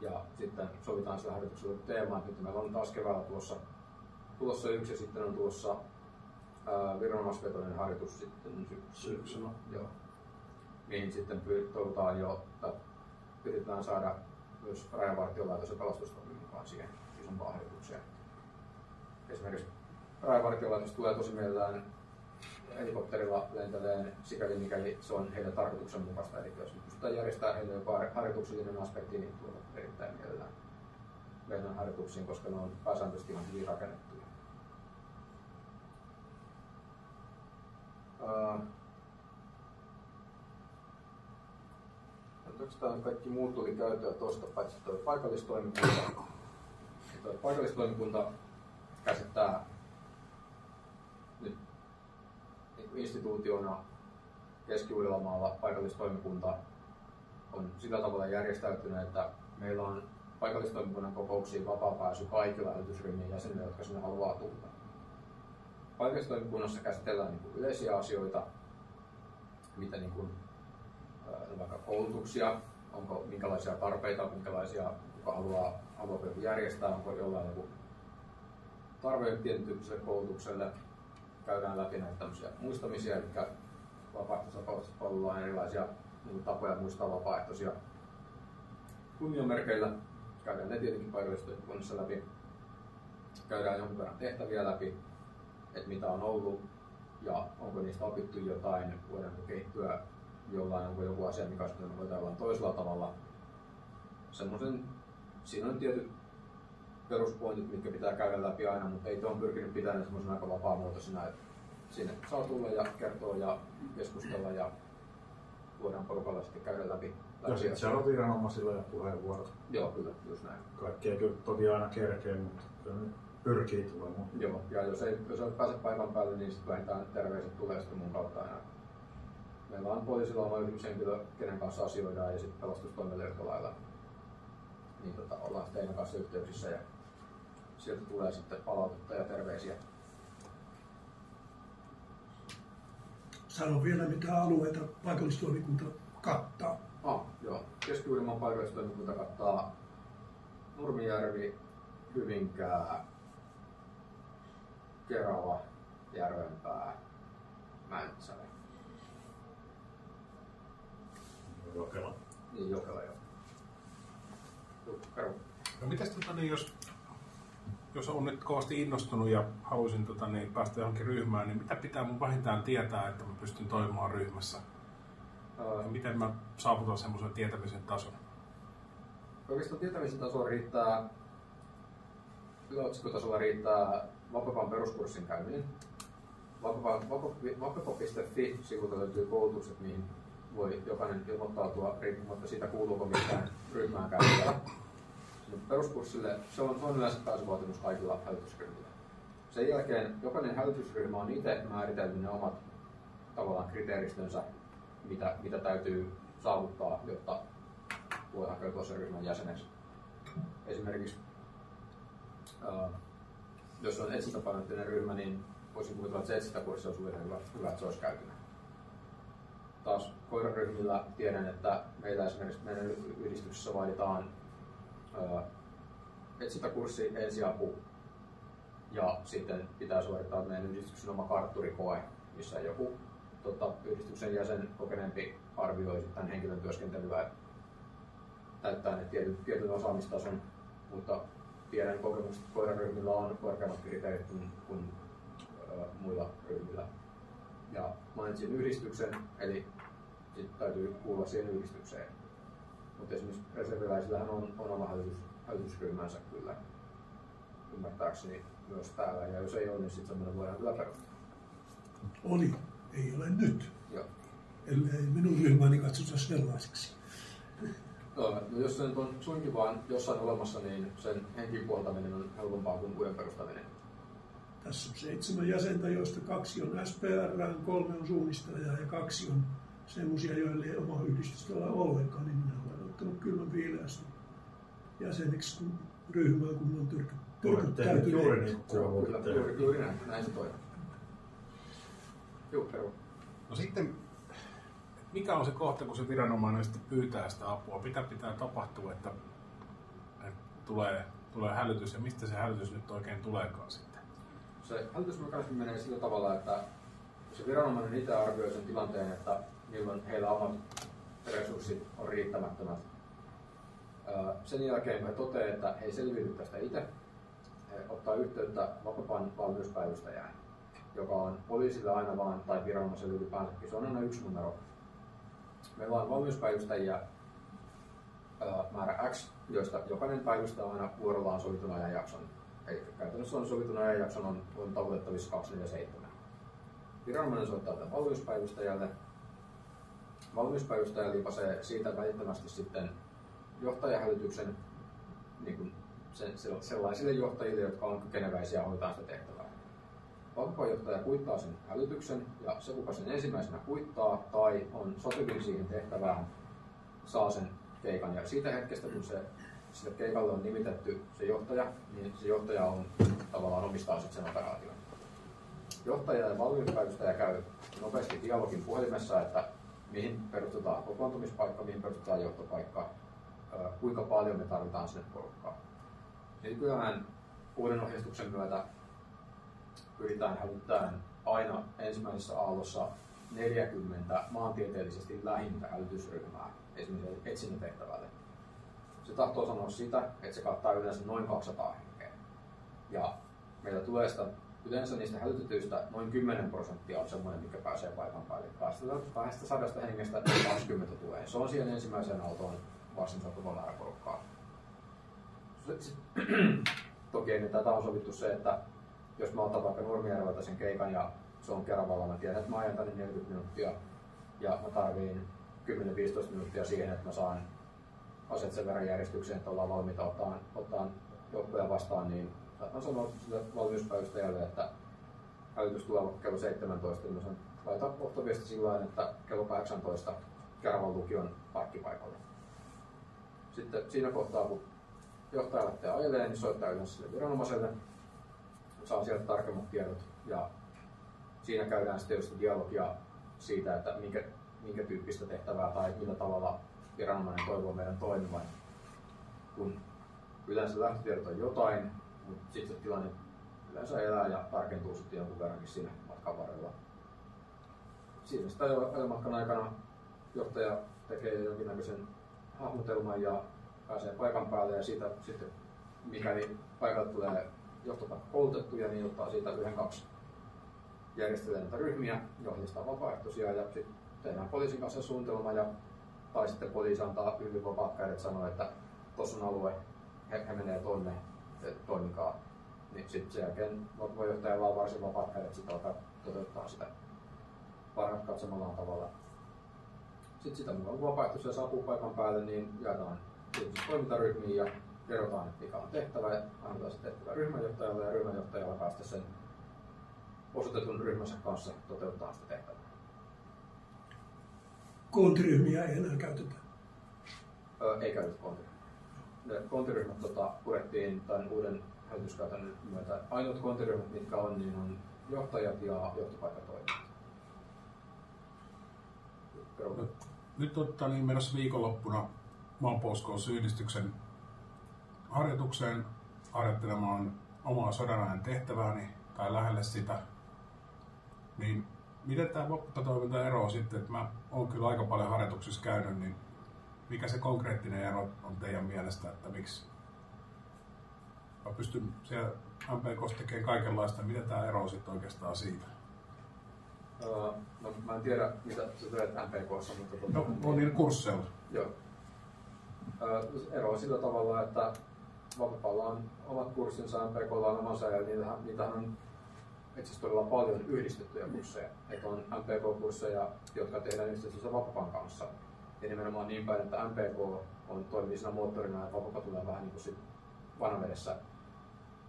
Ja sitten sovitaan sillä harjoituksella teemaa, että nyt meillä on taas keväällä tulossa yksi ja sitten on tulossa viranomaisvetoinen harjoitus sitten syksyllä. Joo. Mihin sitten pyritään saada myös Rajavartiolaitos ja pelastustoimen mukaan siihen isompaan harjoitukseen. esimerkiksi rajavartiolaitos tulee tosi mielellään helikopterilla lenteleen sikäli mikäli se on heidän tarkoituksenmukaista. Eli jos pystytään järjestämään heille jopa harjoituksellinen aspekti, niin tulevat erittäin mielellään meidän harjoituksiin, koska ne on pääsääntöisesti ihan hyvin rakennettuja. Oikeastaan kaikki muut tuli käyttöä tuosta, paitsi tuo paikallistoimikunta. Tuo paikallistoimikunta käsittää nyt niin instituutiona Keski-Uudellamaalla paikallistoimikunta on sillä tavalla järjestäytynyt, että meillä on paikallistoimikunnan kokouksiin vapaa pääsy kaikilla hälytysryhmien jäsenillä, jotka sinne haluaa tulla. Paikallistoimikunnassa käsitellään niin kuin yleisiä asioita, mitä niin kuin, vaikka koulutuksia, onko minkälaisia tarpeita, minkälaisia kuka haluaa järjestää, onko jollain joku tarve tietyn tyyppiselle koulutukselle. Käydään läpi näitä tämmöisiä muistamisia, eli vapaaehtoisapauksessa on erilaisia niin tapoja muistaa vapaaehtoisia kunniamerkeillä. Käydään ne tietenkin paikallistoimikunnassa läpi. Käydään jonkun verran tehtäviä läpi, että mitä on ollut ja onko niistä opittu jotain, voidaanko kehittyä jollain, onko joku asia, mikä olisi pitänyt hoitaa jollain toisella tavalla. Siinä on tietyt peruspointit, mitkä pitää käydä läpi aina, mutta ei tuon pyrkinyt pitämään semmoisen aika vapaamuotoisena, että sinne saa tulla ja kertoa ja keskustella ja voidaan porukalla sitten käydä läpi. Ja sitten siellä on viranomaisilla ja puheenvuorot. Joo, kyllä, just näin. Kaikki ei kyllä toki aina kerkeä, mutta kyllä ne pyrkii tulemaan. Joo, ja jos ei pääse paikan päälle, niin sitten vähintään terveiset tulee sitten mun kautta aina. Meillä on poliisilla oma yhdyshenkilö, kenen kanssa asioidaan, ja sitten pelastustoimella yhtä lailla. Niin ollaan sitten heidän kanssa yhteyksissä ja sieltä tulee sitten palautetta ja terveisiä. Sano vielä, mitä alueita paikallistoimikunta kattaa. Joo. Keski-Uudenmaan paikallistoimikunta kattaa Nurmijärvi, Hyvinkää, Kerava, Järvenpää, Mäntsälä. Jokela. Niin, Jokela joo. No mitäs jos on nyt kovasti innostunut ja haluaisin päästä johonkin ryhmään, niin mitä pitää mun vähintään tietää, että mä pystyn toimimaan ryhmässä? Miten mä saavutan semmoisen tietämisen tason? Oikeastaan tietämisen tasoa riittää, yläotsikkotasolla riittää Vapepan peruskurssin käyminen. Vapepa.fi-sivulta löytyy koulutukset, mihin voi jokainen ilmoittautua riippumatta siitä, kuuluuko mitään ryhmään käyttää. Peruskurssille se on yleensä pääsyvaatimus kaikilla hälytysryhmillä. Sen jälkeen jokainen hälytysryhmä on itse määritellyt ne omat tavallaan kriteeristönsä, mitä täytyy saavuttaa, jotta voi hakeutua sen ryhmän jäseneksi. Esimerkiksi jos on etsintäpainotteinen ryhmä, niin voisin kuvitella, että se etsintäkurssi olisi hyvä, että se olisi käytynä. Taas koiraryhmillä tiedän, että meillä esimerkiksi meidän yhdistyksessä vaaditaan etsintäkurssi, ensiapu ja sitten pitää suorittaa meidän yhdistyksen oma kartturikoe, missä joku yhdistyksen jäsen kokeneempi arvioi tämän henkilön työskentelyä, täyttää ne tietyn osaamistason, mutta tiedän kokemukset, että koiraryhmillä on korkeammat kriteerit kuin muilla ryhmillä. Ja mainitsin yhdistyksen, eli sitten täytyy kuulua siihen yhdistykseen. Mutta esimerkiksi reserviläisillähän on oma hälytysryhmänsä kyllä, ymmärtääkseni myös täällä. Ja jos ei ole, niin sitten semmoinen voidaan kyllä perustaa. Oli, ei ole nyt. Joo. Ellei minun ryhmäni katsota sellaiseksi. No, jos se nyt on suinkin vaan jossain olemassa, niin sen henkin puoltaminen on helpompaa kuin uuden perustaminen. Tässä on 7 jäsentä, joista 2 on SPR, 3 on suunnistelija ja 2 on semmoisia, joille ei oma yhdistystä ole ollenkaan, niin minä olen ottanut kylmän viileästi jäseneksi ryhmään, kun on tyrkyt täytyneet. Juuri niin kuin Juuri näin se toimii. Joo. No sitten, mikä on se kohta, kun se viranomainen sitten pyytää sitä apua? Mitä pitää tapahtua, että tulee hälytys ja mistä se hälytys nyt oikein tuleekaan sitten? Se hälytysmekanismi menee sillä tavalla, että se viranomainen itse arvioi sen tilanteen, että milloin heillä omat resurssit on riittämättömät. Sen jälkeen he toteavat, että he ei selviydy tästä itse, he ottaa yhteyttä Vapapan valmiuspäivystäjään, joka on poliisille aina vaan, tai viranomaiselle ylipäänsäkin, se on aina yksi numero. Meillä on valmiuspäivystäjiä määrä X, joista jokainen päivystää aina vuorollaan sovitun ajanjakson. Eli käytännössä on sovitun ajanjakson on tavoitettavissa 247. Viranomainen soittaa tämän valmiuspäivystäjälle. Valmiuspäivystäjä liipasee siitä välittömästi sitten johtajahälytyksen niin sellaisille johtajille, jotka on kykeneväisiä hoitaa sitä tehtävää. Valvopajohtaja kuittaa sen hälytyksen, ja se kuka sen ensimmäisenä kuittaa tai on sopivin siihen tehtävään, saa sen keikan. Ja siitä hetkestä, kun sille keikalle on nimitetty se johtaja, niin se johtaja on tavallaan omistaa sitten sen operaation. Johtaja ja valmiuspäivystäjä käy nopeasti dialogin puhelimessa, että mihin perustetaan kokoontumispaikka, mihin perustetaan johtopaikka, kuinka paljon me tarvitaan sinne porukkaa. Nykyään uuden ohjeistuksen myötä pyritään hälyttämään aina ensimmäisessä aallossa 40 maantieteellisesti lähintä hälytysryhmää esimerkiksi etsinnätehtävälle. Se tahtoo sanoa sitä, että se kattaa yleensä noin 200 henkeä. Ja meillä tulee sitä yleensä niistä hälytetyistä noin 10% on semmoinen, mikä pääsee paikan päälle. 200 hengestä 20 tulee. Se on siihen ensimmäiseen autoon varsin sopiva määrä porukkaa. Toki ennen tätä on sovittu se, että jos mä otan vaikka Nurmijärveltä sen keikan ja se on Keravalla, mä tiedän, että mä ajan tänne 40 minuuttia ja mä tarviin 10-15 minuuttia siihen, että mä saan aset sen verran järjestykseen, että ollaan valmiita ottaa joukkoja vastaan, niin saatan sanoa sille valmiuspäivystäjälle, että hälytys tulee kello 17, niin mä sanon, laita johtoviesti sillä tavalla, että kello 18 Keravan lukion parkkipaikalle. Sitten siinä kohtaa, kun johtaja lähtee ajelemaan, niin soittaa yleensä sille viranomaiselle, saa sieltä tarkemmat tiedot ja siinä käydään sitten just dialogia siitä, että minkä tyyppistä tehtävää tai millä tavalla viranomainen toivoo meidän toimivan. Kun yleensä lähtötiedot on jotain, mutta sitten se tilanne yleensä elää ja tarkentuu sitten jonkun verrankin siinä matkan varrella. Siinä sitä ajomatkan aikana johtaja tekee jonkinnäköisen hahmotelman ja pääsee paikan päälle ja siitä sitten mikäli paikalle tulee johtopaikka koulutettuja, niin ottaa siitä 1-2 järjestelee näitä ryhmiä, johdetaan vapaaehtoisia ja sitten tehdään poliisin kanssa suunnitelma tai sitten poliisi antaa hyvin vapaat kädet sanoa, että tuossa on alue, he menee tonne, toimikaa. Niin sitten sen jälkeen johtajalla on varsin vapaat kädet sitten alkaa toteuttaa sitä parhaat katsomallaan tavalla. Sitten sitä mukaan kun vapaaehtoisia saapuu paikan päälle, niin jaetaan toimintaryhmiin ja kerrotaan, että mikä on tehtävä ja annetaan se tehtävä ryhmänjohtajalle ja ryhmänjohtaja alkaa sitten sen osoitetun ryhmänsä kanssa toteuttaa sitä tehtävää. Koontiryhmiä ei enää käytetä? Ei käytetä koontiryhmiä. Koontiryhmät purettiin tämän uuden hälytyskäytännön myötä. Ainoat koontiryhmät, mitkä on, niin on johtajat ja johtopaikkatoimijat. Nyt niin menossa viikonloppuna maanpuolustuskoulutusyhdistyksen harjoitukseen harjoittelemaan omaa sodanajan tehtävääni tai lähelle sitä. Niin miten tämä vappatoiminta eroaa sitten, että mä oon kyllä aika paljon harjoituksissa käynyt, niin mikä se konkreettinen ero on teidän mielestä, että miksi mä pystyn siellä MPK:ssa tekemään kaikenlaista, mitä tämä eroaa sitten oikeastaan siitä? No, mä en tiedä, mitä sä teet MPK:ssa, mutta... on niillä kursseilla. Joo. Ero on sillä tavalla, että Vapapalla on omat kurssinsa, MPK:lla on omansa ja niitähän on itse asiassa todella paljon yhdistettyjä kursseja. Että on MPK-kursseja, jotka tehdään yhteistyössä Vapapan kanssa. Ja nimenomaan niin päin, että MPK toimii siinä moottorina ja Vapapa tulee vähän niin kuin sit vanavedessä.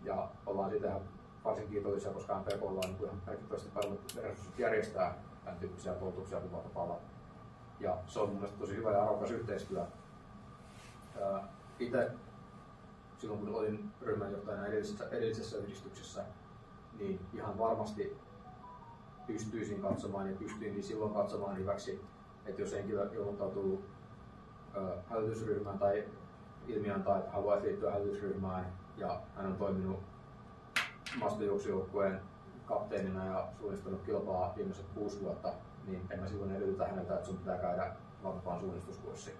Ja ollaan siitä ihan varsin kiitollisia, koska MPK:lla on ihan merkittävästi paljon resurssit järjestää tämän tyyppisiä koulutuksia kuin Vapapalla. Ja se on mun mielestä tosi hyvä ja arvokas yhteistyö. Itse silloin kun olin ryhmänjohtajana edellisessä yhdistyksessä, niin ihan varmasti pystyisin katsomaan ja pystyinkin silloin katsomaan hyväksi, että jos henkilö ilmoittautuu hälytysryhmään tai ilmiantaa, että haluaisi liittyä hälytysryhmään ja hän on toiminut maastojuoksujoukkueen kapteenina ja suunnistanut kilpaa viimeiset 6 vuotta, niin en mä silloin edellytä häneltä, että sun pitää käydä Vapapaan suunnistuskurssi.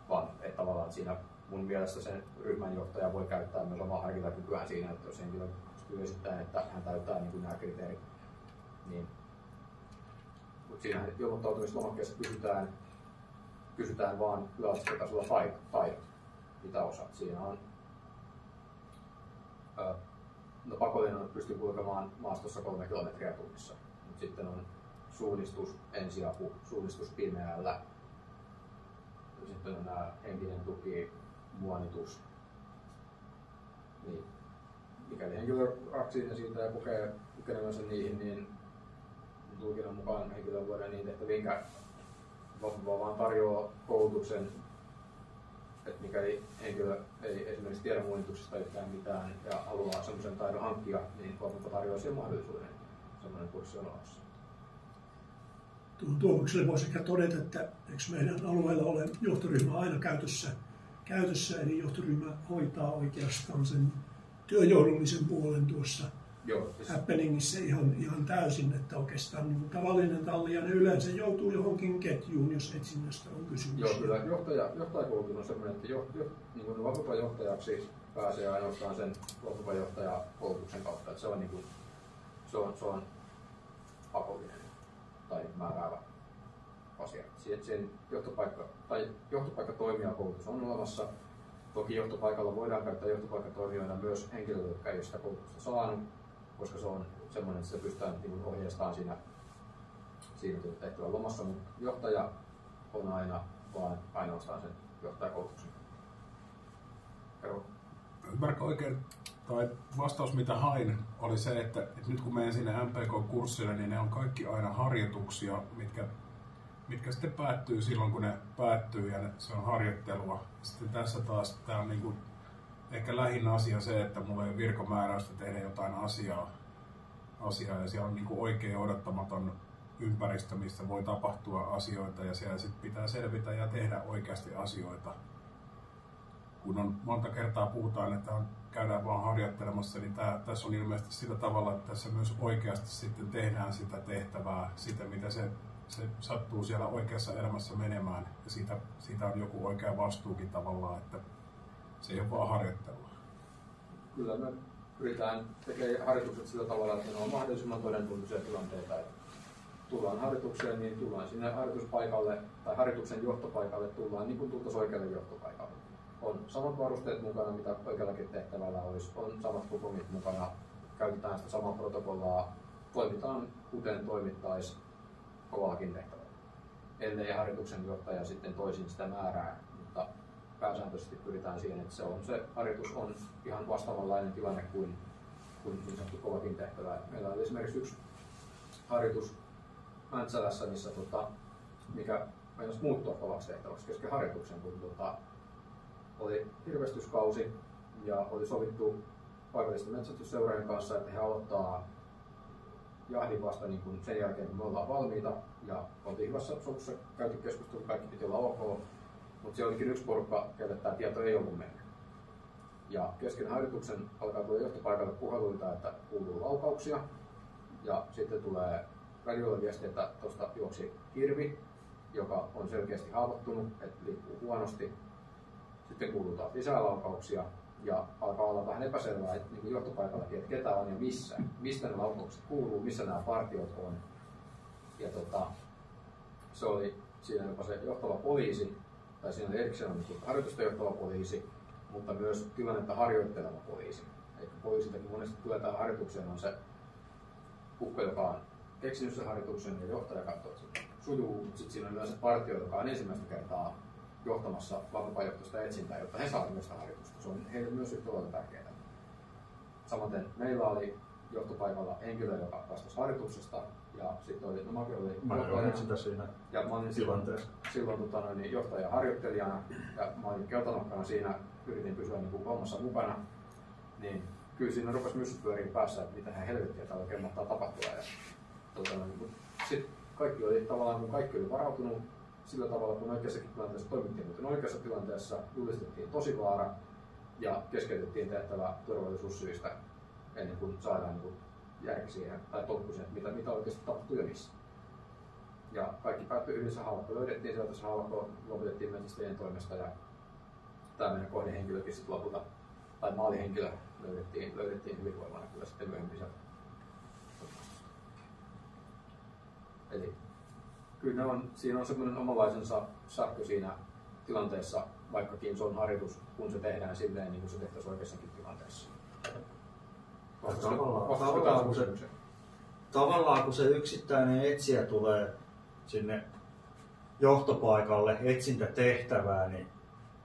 Vaan että tavallaan siinä mun mielestä sen ryhmänjohtaja voi käyttää myös omaa harkintakykyään siinä, että jos henkilö pystyy esittämään, että hän täyttää niin kuin nämä kriteerit, niin mutta siinä ilmoittautumislomakkeessa kysytään vaan yläasteisen tasolla taidot, mitä osaat. Siinä on pakollinen pystyy kulkemaan maastossa 3 kilometriä tunnissa. Mut sitten on suunnistus, ensiapu, suunnistus pimeällä. Sitten on nämä henkinen tuki, muonitus. Niin, mikäli henkilö raksii siitä ja kokee kykenevänsä niihin, niin tulkinnan mukaan henkilö voidaan niin tehtäviin vaan tarjoaa koulutuksen, että mikäli henkilö ei esimerkiksi tiedä muonituksesta yhtään mitään ja haluaa sellaisen taidon hankkia, niin Vappa tarjoaa siihen mahdollisuuden. Sellainen kurssi on olemassa. Tuomukselle voisi ehkä todeta, että eikö meidän alueella ole johtoryhmä aina käytössä, eli johtoryhmä hoitaa oikeastaan sen työjohdollisen puolen tuossa happeningissa ihan täysin, että oikeastaan niin tavallinen talliainen yleensä joutuu johonkin ketjuun, jos etsinnästä on kysymys. Joo, kyllä johtajakoulutus on sellainen, että niin Vappa-johtajaksi pääsee ainoastaan sen Vappa-johtajakoulutuksen kautta, että se on, niin kuin, se on pakollinen tai määräävä asia. Sen johtopaikkatoimijakoulutus on olemassa. Toki johtopaikalla voidaan käyttää johtopaikkatoimijoina myös henkilöitä, jotka ei ole sitä koulutusta saanut, koska se on semmoinen, että se pystytään niin ohjeistamaan siinä tehtävällä lomassa, mutta johtaja on ainoastaan sen johtajakoulutuksen. Ymmärrätkö oikein, tai vastaus mitä hain oli se, että nyt kun menen sinne MPK-kurssille, niin ne on kaikki aina harjoituksia, mitkä sitten päättyy silloin, kun ne päättyy ja se on harjoittelua. Sitten tässä taas tämä on niin kuin ehkä lähin asia se, että mulla ei ole virkamääräystä tehdä jotain asiaa ja siellä on niin kuin oikein odottamaton ympäristö, missä voi tapahtua asioita ja siellä sitten pitää selvitä ja tehdä oikeasti asioita. Kun on monta kertaa puhutaan, että käydään vaan harjoittelemassa, niin tässä on ilmeisesti sillä tavalla, että tässä myös oikeasti sitten tehdään sitä tehtävää, sitä mitä se sattuu siellä oikeassa elämässä menemään ja siitä on joku oikea vastuukin tavallaan, että se ei ole vaan harjoittelua. Kyllä me pyritään tekemään harjoitukset sillä tavalla, että ne on mahdollisimman todentuntisia tilanteita. Että tullaan harjoitukseen, niin tullaan sinne harjoituspaikalle tai harjoituksen johtopaikalle tullaan niin kuin tultaisiin oikealle johtopaikalle. On samat varusteet mukana, mitä oikeallakin tehtävällä olisi, on samat kupongit mukana, käytetään sitä samaa protokollaa, toimitaan kuten toimittaisiin kovallakin tehtävällä. Ellei harjoituksen johtaja sitten toisin sitä määrää, mutta pääsääntöisesti pyritään siihen, että se harjoitus on ihan vastaavanlainen tilanne kuin niin sanottu kovakin tehtävä. Meillä oli esimerkiksi yksi harjoitus Mäntsälässä, mikä meinasi muuttua kovaksi tehtäväksi kesken harjoituksen, kun oli hirvestyskausi ja oli sovittu paikallisten metsästysseurojen kanssa, että he aloittaa jahdin vasta niin kuin sen jälkeen, kun me ollaan valmiita ja oltiin hyvässä sovussa käyty keskustelua, kaikki piti olla ok, mutta siellä olikin yksi porukka, kelle tämä tieto ei ollut mennyt. Ja kesken harjoituksen alkaa tulla johtopaikalle puheluita, että kuuluu laukauksia ja sitten tulee radiolla viesti, että tuosta juoksi hirvi, joka on selkeästi haavoittunut, että liikkuu huonosti. Sitten kuuluu taas lisää laukauksia ja alkaa olla vähän epäselvää niin johtopaikallakin, että ketä on ja missä. Mistä ne laukaukset kuuluu, missä nämä partiot on. Ja se oli siinä jopa se johtava poliisi, tai siinä oli erikseen harjoitusta johtava poliisi, mutta myös tilannetta harjoitteleva poliisi. Eli poliisiltakin monesti tulee tähän harjoitukseen on se kukko, joka on keksinyt sen harjoituksen ja johtaja katsoo, että se sujuu. Sitten siinä on myös se partio, joka on ensimmäistä kertaa johtamassa vapaaehtoista etsintää, jotta he saavat myös sitä harjoitusta. Se on heille myös yhtä lailla tärkeää. Samaten meillä oli johtopaikalla henkilö, joka vastasi harjoituksesta ja sitten oli Maki oli siinä ja mä olin silloin johtaja harjoittelijana ja mä olin keltanokkana siinä, yritin pysyä niin kuin hommassa mukana, niin kyllä siinä rupesi myssyt pyöriin päässä, että mitä helvettiä täällä oikein mahtaa tapahtua. Sitten kaikki oli tavallaan, kun kaikki oli varautunut sillä tavalla, kun oikeassakin tilanteessa toimittiin, mutta oikeassa tilanteessa julistettiin tosivaara ja keskeytettiin tehtävä turvallisuussyistä ennen kuin saadaan niin järki siihen tai tolkku siihen, mitä oikeasti tapahtui ja missä. Ja kaikki päättyi yhdessä haalakko. Löydettiin sieltä se haalakko, lopetettiin metsästäjien toimesta ja tämä meidän kohdehenkilökin sitten lopulta, tai maalihenkilö löydettiin hyvinvoivana kyllä sitten myöhemmin sieltä. Eli kyllä siinä on semmoinen omanlaisensa sarkku siinä tilanteessa, vaikkakin se on harjoitus, kun se tehdään silleen, niin kuin se tehtäisiin oikeassakin tilanteessa. Tavallaan kun se yksittäinen etsijä tulee sinne johtopaikalle etsintätehtävään,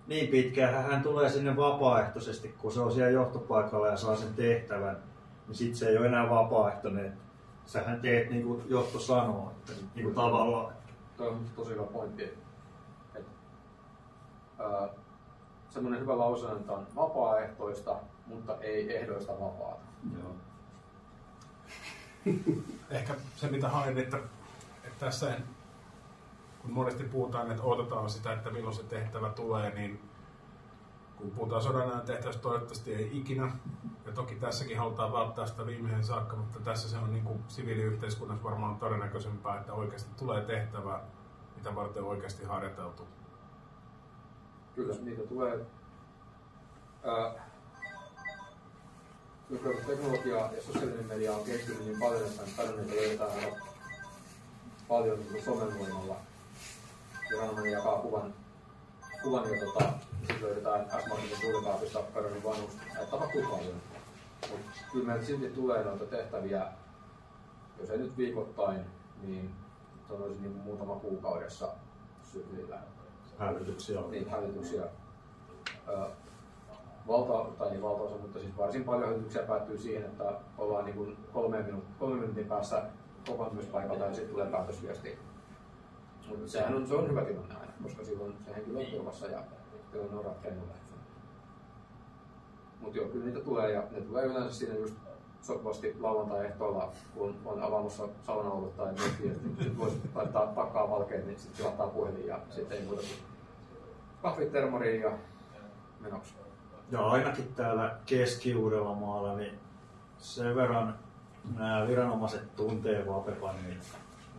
niin pitkään hän tulee sinne vapaaehtoisesti, kun se on siellä johtopaikalla ja saa sen tehtävän, niin sitten se ei ole enää vapaaehtoinen. Sähän teet niin kuin johto sanoo, että niin kuin tavallaan. Tuo on tosi hyvä pointti. Semmoinen hyvä lause on, että on vapaaehtoista, mutta ei ehdoista vapaata. Joo. Ehkä se mitä hain, että tässä kun monesti puhutaan, että odotetaan sitä, että milloin se tehtävä tulee, niin kun puhutaan sodanajan tehtävästä, toivottavasti ei ikinä. Ja toki tässäkin halutaan välttää sitä viimeisen saakka, mutta tässä se on niin kuin siviiliyhteiskunnassa varmaan todennäköisempää, että oikeasti tulee tehtävä, mitä varten on oikeasti harjoiteltu. Kyllä, niitä tulee. Teknologia ja sosiaalinen media on kehittynyt niin paljon, että tarinoita löydetään aika paljon niin somen voimalla. Viranomainen jakaa kuvan ja sitten löydetään S-Marketin tuulikaapista Peronin vanhus. Näitä tapahtuu paljon. Mutta kyllä meiltä silti tulee noita tehtäviä, jos ei nyt viikoittain, niin sanoisin niin muutama kuukaudessa syklillä. Hälytyksiä on. Niin, hälytyksiä. Valtaosa, mutta siis varsin paljon hälytyksiä päättyy siihen, että ollaan niin kuin 3 minuutin päässä kokoontumispaikalta ja sitten tulee päätösviesti. Mutta se on hyvä tilanne aina, koska silloin se henkilö on turvassa ja tilanne on ratkennut. Mutta joo, kyllä niitä tulee ja ne tulee yleensä siinä just sopivasti lauantai-ehtoolla, kun on avaamassa sauna ollut tai miettii, että sitten voisi laittaa takkaa valkeet, niin sitten tilattaa puhelin ja sitten ei muuta kuin kahvit termoriin ja menoksi. Ja ainakin täällä Keski-Uudellamaalla, niin sen verran nämä viranomaiset tuntee Vapepan, niin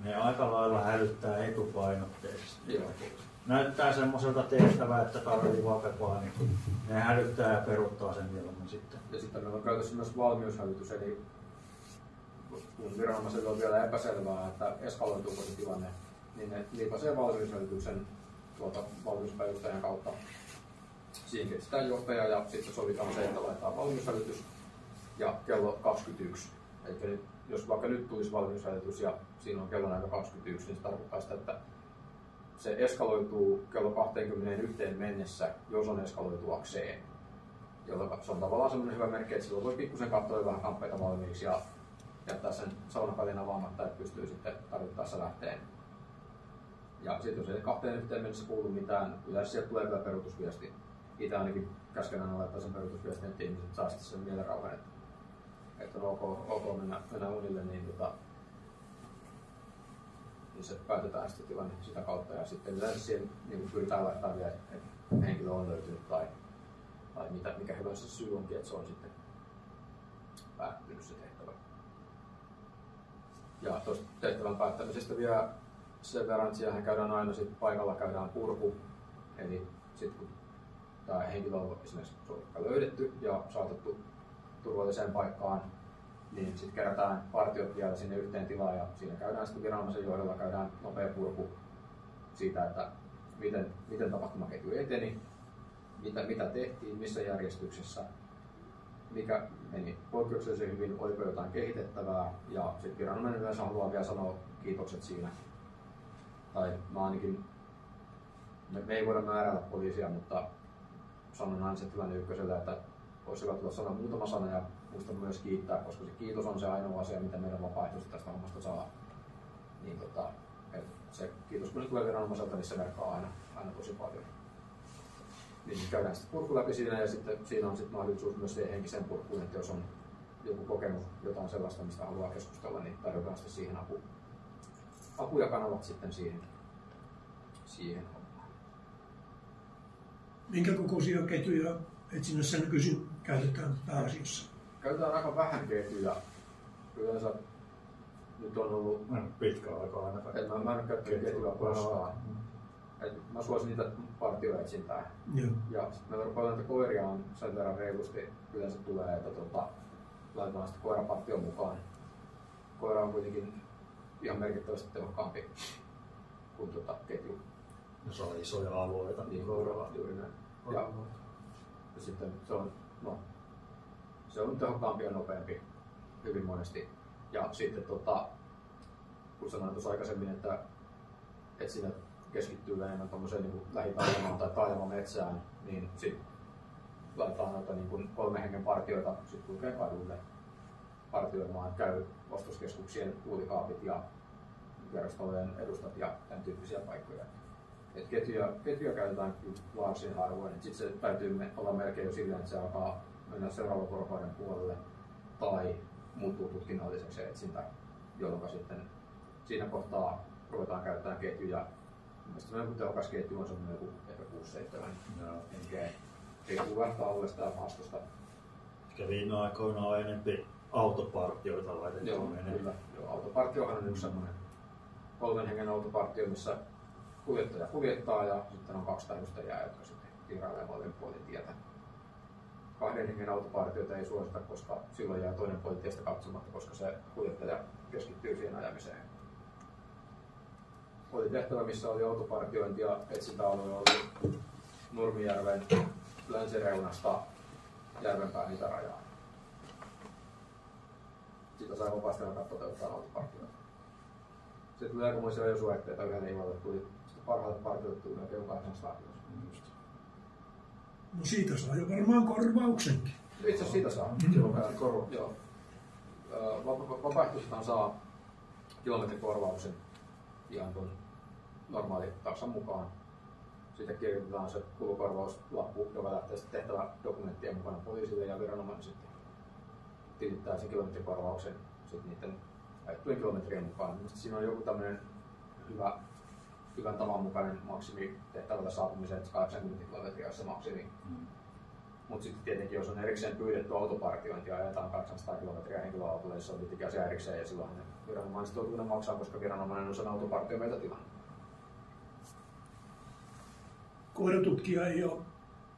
ne aika lailla hälyttää etupainotteisesti. Joo. Näyttää semmoiselta tehtävää, että tarvitsee Vapepaa, niin ne hälyttää ja peruuttaa sen mieluummin sitten. Ja sitten meillä on käytössä myös valmiushälytys, eli kun viranomaisille on vielä epäselvää, että eskaloituuko se tilanne, niin ne liipasee valmiushälytyksen valmiuspäivystäjän kautta. Siihen kestään johtaja ja sitten sovitaan se, että laitetaan valmiushälytys ja kello 21. Eli jos vaikka nyt tulisi valmiushälytys ja siinä on kellonaika 21, niin se tarkoittaa sitä, että se eskaloituu kello 21 mennessä, jos on eskaloituakseen. Jolloin se on tavallaan sellainen hyvä merkki, että silloin voi pikkusen katsoa vähän kamppeita valmiiksi ja jättää sen saunapälin avaamatta, että pystyy sitten tarvittaessa lähteen. Ja sitten jos ei 21 mennessä kuulu mitään, yleensä sieltä tulee vielä peruutusviesti. Itse ainakin käsken aina laittaa sen peruutusviestin, että ihmiset saa sitten sen mielenrauhan, että on ok mennä unille, niin se päätetään sitten tilanne sitä kautta ja sitten yleensä siihen niin pyritään laittamaan vielä, että henkilö on löytynyt tai mikä hyvänsä se syy onkin, että se on sitten päättynyt se tehtävä. Ja tuosta tehtävän päättämisestä vielä sen verran, että siellähän käydään aina sit paikalla käydään purku, eli sitten kun tämä henkilö on esimerkiksi löydetty ja saatettu turvalliseen paikkaan, niin sitten kerätään partiot vielä sinne yhteen tilaan ja siinä käydään sitten viranomaisen johdolla käydään nopea purku siitä, että miten tapahtumaketju eteni, mitä tehtiin, missä järjestyksessä, mikä meni poikkeuksellisen hyvin, oliko jotain kehitettävää ja sitten viranomainen yleensä haluaa vielä sanoa kiitokset siinä. Tai ainakin, me ei voida määräillä poliisia, mutta sanon aina se tilanne ykkösellä, että olisi hyvä tulla sanoa muutama sana ja muista myös kiittää, koska se kiitos on se ainoa asia, mitä meidän vapaaehtoisesti tästä hommasta saa. Niin se kiitos, kun se tulee viranomaiselta, niin se merkkaa aina tosi paljon. Niin käydään sitten purku läpi siinä ja sitten siinä on sitten mahdollisuus myös siihen henkiseen purkuun, että jos on joku kokenut jotain sellaista, mistä haluaa keskustella, niin tarjotaan sitten siihen apu ja kanavat sitten siihen hommaan. Minkä kokoisia ketjuja etsinnässä nykyisin käytetään pääasiassa? Käytetään aika vähän ketjuja. Yleensä nyt on ollut pitkä aika ainakaan. Mä en ole käyttänyt ketjuja koskaan. Et mä suosin niitä partioetsintää. Joo. Ja sitten meillä paljon niitä koiria on sen verran reilusti yleensä tulee, että laitetaan sitten koirapartion mukaan. Koira on kuitenkin ihan merkittävästi tehokkaampi kuin ketju. Jos on isoja alueita, Niin, koiralla. juuri näin. Ja sitten se on tehokkaampi ja nopeampi hyvin monesti. Ja sitten kun sanoin tuossa aikaisemmin, että siinä keskittyy enemmän tuommoiseen niin lähitaajamaan tai taajamametsään, niin sitten laitetaan noita niin 3 hengen partioita, sitten kulkee kadulle partioimaan, käy ostoskeskuksien kuulikaapit ja kerrostalojen edustat ja tämän tyyppisiä paikkoja. Et ketjuja käytetään kyllä varsin harvoin. Sitten se täytyy olla melkein jo silleen, että se alkaa mennä seuraavan vuorokauden puolelle tai muuttuu tutkinnalliseksi etsintä, jolloin sitten siinä kohtaa ruvetaan käyttämään ketjuja. Mielestäni tehokas ketju on semmoinen ehkä 6-7 henkeä. Ei kuulesta alueesta ja maastosta. Ehkä viime aikoina on enempi autopartioita laitettu. Joo, kyllä. Joo, autopartiohan on yksi semmoinen 3 hengen autopartio, missä kuljettaja kuljettaa ja sitten on 2 tähdystäjää, jotka sitten tiirailee molemmin puolin tietä. 2 hengen autopartioita ei suosita, koska silloin jää toinen puoli tiestä katsomatta, koska se kuljettaja keskittyy siihen ajamiseen. Oli tehtävä, missä oli autopartiointi ja etsintäalue oli Nurmijärven länsireunasta Järvenpään itärajaan. Siitä sai vapaasti alkaa toteuttaa autopartioita. Sitten tuli aikamoisia ajosuoritteita yhdelle illalle, tuli parhaille partioille tuli melkein 800 kilosta. No siitä saa jo varmaan korvauksenkin. Itse asiassa siitä saa. Joo. Vapaaehtoisethan saa kilometrikorvauksen ihan tuon normaali taksan mukaan. Siitä kirjoitetaan se kulukorvauslappu, joka lähtee sitten tehtävä dokumenttien mukana poliisille ja viranomainen sitten tilittää sen kilometrikorvauksen sitten niiden ajettujen kilometrien mukaan. Mielestäni siinä on joku tämmöinen hyvän tavan mukainen maksimi tehtävällä saapumiseen, että 80 kilometriä olisi se maksimi. Mutta sitten tietenkin, jos on erikseen pyydetty autopartiointia ja ajetaan 800 kilometriä henkilöautolle, niin se on tietenkin asia erikseen ja silloin viranomaiset joutuu maksaa, koska viranomainen on sen autopartio meiltä tilannut. Koiratutkija ei ole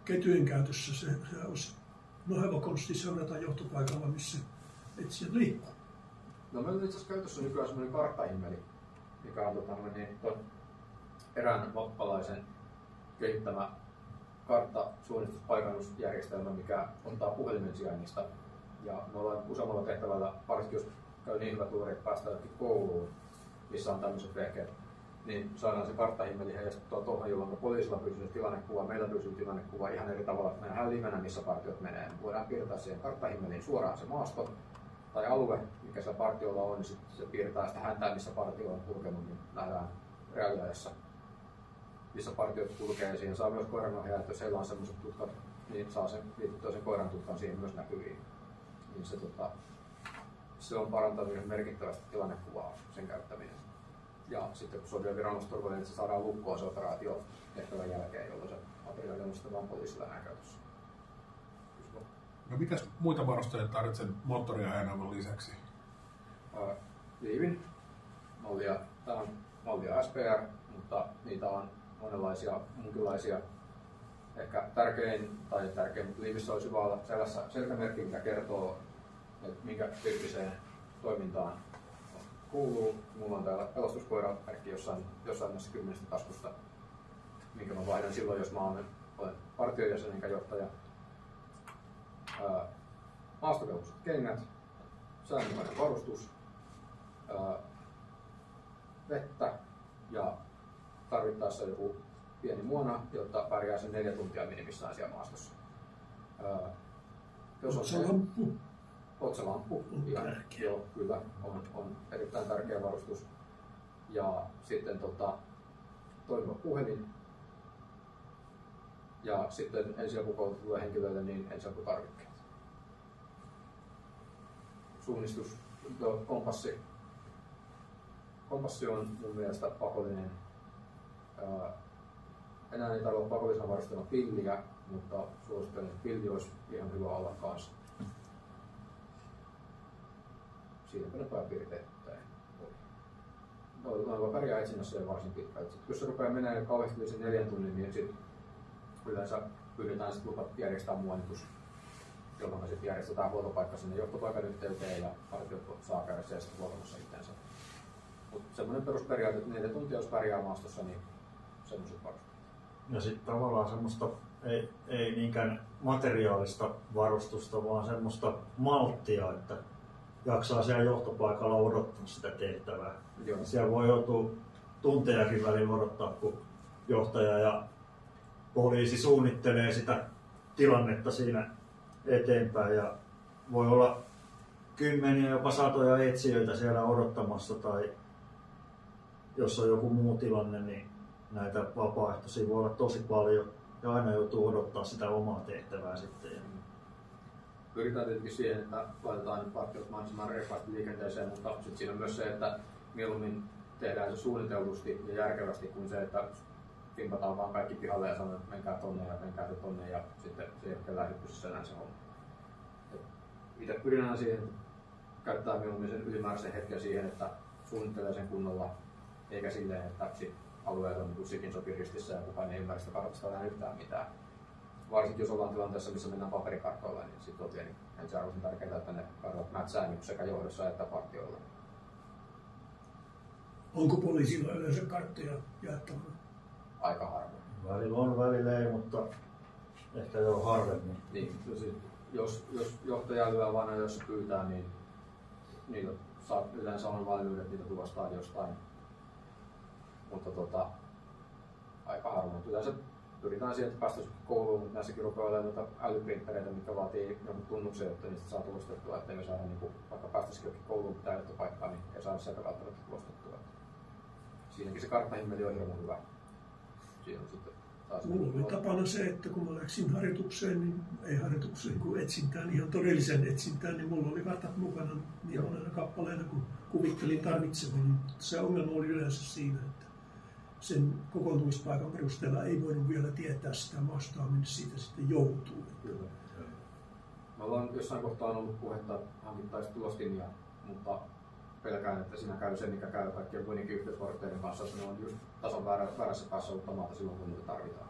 ketjujen käytössä, se olisi hevokonsti seurata johtopaikalla, missä etsijät liikkuu. No meillä on itse asiassa käytössä nykyään sellainen karttahimmeli, mikä on erään vappalaisen kehittämä karttasuunnistuspaikannusjärjestelmä, mikä ottaa puhelimen sijainnista. Ja me ollaan useammalla tehtävällä, varsinkin jos käy niin hyvä tuuri, että päästään johonkin kouluun, missä on tämmöiset vehkeet, niin saadaan se karttahimmeli heijastettua tuohon, jolloin poliisilla pysyy tilannekuva, meillä pysyy tilannekuva ihan eri tavalla. Me nähdään livenä, missä partiot menee. Me voidaan piirtää siihen karttahimmeliin suoraan se maasto tai alue, mikä se partiolla on, niin sitten se piirtää sitä häntää, missä partio on kulkenut, niin nähdään reaaliajassa, missä partiot kulkee. Siihen saa myös koiranohjaaja, että jos heillä on sellaiset tutkat, niin saa sen liityttyä sen koiran tutkan siihen myös näkyviin. Niin se on parantanut merkittävästi tilannekuvaa, sen käyttäminen. Ja sitten kun se on vielä viranomaisturvallinen, että se saadaan lukkoon se operaatio tehtävän jälkeen, jolloin se materiaali on sitten vaan poliisilla enää käytössä. No mitäs muita varusteita tarvitsen moottoriajoneuvon lisäksi? Liivin mallia. Tämä on mallia SPR, mutta niitä on monenlaisia munkinlaisia. Ehkä tärkein, mutta liivissä olisi hyvä olla sellaisessa selkämerkki, mikä kertoo, että minkä tyyppiseen toimintaan kuuluu. Mulla on täällä pelastuskoiramerkki jossain näissä 10 taskusta, minkä mä vaihdan silloin, jos mä olen partiojäsen enkä johtaja. Maastokelpoiset kengät, säännönmukainen varustus, vettä ja tarvittaessa joku pieni muona, jotta pärjää sen 4 tuntia minimissään siellä maastossa. Otsalamppu. Joo, kyllä, on erittäin tärkeä varustus. Ja sitten toimiva puhelin. Ja sitten ensiapukoulutetuille henkilöille niin ensiaputarvikkeet. Suunnistus, kompassi. Kompassi on mun mielestä pakollinen. Enää ei tarvitse olla pakollisena varustella pilliä, mutta suosittelen, että pilli olisi ihan hyvä olla kanssa. Siinäpä ne pääpiirteet. noilla pärjää etsinnässä jo varsin pitkään. Kun se rupeaa menemään kauheasti sen 4 tunnin, niin sit yleensä pyydetään sit lupa järjestää muonitus, jolloin sitten järjestetään huoltopaikka sinne johtopaikan yhteyteen ja partiot saa käydä siellä sitten huoltamassa itseensä. Mutta semmoinen perusperiaate, että 4 tuntia jos pärjää maastossa, niin semmoiset varusteet. Ja sitten tavallaan semmoista ei niinkään materiaalista varustusta, vaan semmoista malttia, että jaksaa siellä johtopaikalla odottaa sitä tehtävää. Joo. Siellä voi joutua tuntejakin välillä odottaa, kun johtaja ja poliisi suunnittelee sitä tilannetta siinä eteenpäin. Ja voi olla kymmeniä, jopa satoja etsijöitä siellä odottamassa, tai jos on joku muu tilanne, niin näitä vapaaehtoisia voi olla tosi paljon ja aina joutuu odottaa sitä omaa tehtävää sitten. Pyritään tietenkin siihen, että laitetaan partiot mahdollisimman reippaasti liikenteeseen, mutta sitten siinä on myös se, että mieluummin tehdään se suunnitellusti ja järkevästi kuin se, että pimpataan vaan kaikki pihalle ja sanotaan, että menkää tonne ja menkää tonne ja sitten se ei ole kellään pystyssä enää se homma. Itse pyrin aina siihen, että käyttää mieluummin sen ylimääräisen hetken siihen, että suunnittelee sen kunnolla, eikä silleen, että sit alueella on sikin sopi ristissä ja kukaan ei ymmärrä sitä kartasta enää yhtään mitään. Varsinkin jos ollaan tilanteessa, missä mennään paperikartoilla, niin sitten on vielä ensiarvoisen tärkeää, että ne kartat mätsää sekä johdossa että partioilla. Onko poliisilla yleensä karttoja jaettavana? Aika harvoin. Välillä on, välillä ei, mutta ehkä jo harvemmin. Niin, jos johtaja lyö vain jos pyytää, niin niitä saa yleensä on valmiudet niitä tulostaa jostain. Mutta aika harvoin. Yleensä pyritään siihen, että päästäisiin kouluun, mutta näissäkin rupeaa olemaan älyprinttereitä, mitkä vaatii jonkun tunnuksen, jotta niistä saa tulostettua, ettei me saada, niin vaikka päästäisiin kouluun pitää johtopaikkaan, niin ei saada sieltä välttämättä tulostettua. Siinäkin se karttahimmeli on hirveän hyvä. Siinä on sitten taas mulla oli tapana se, että kun mä läksin harjoitukseen, niin ei harjoitukseen kuin etsintään, ihan todellisen etsintään, niin mulla oli kartat mukana niin monena kappaleena, kun kuvittelin tarvitsevani. Se ongelma oli yleensä siinä, että sen kokoontumispaikan perusteella ei voinut vielä tietää sitä maastoa, minne siitä sitten joutuu. Kyllä. Me ollaan jossain kohtaa ollut puhetta, että hankittaisiin tulostimia, mutta pelkään, että siinä käy se, mikä käy kaikkien muidenkin yhteisvarusteiden kanssa, että ne on just tasan väärässä päässä ottamatta silloin, kun niitä tarvitaan.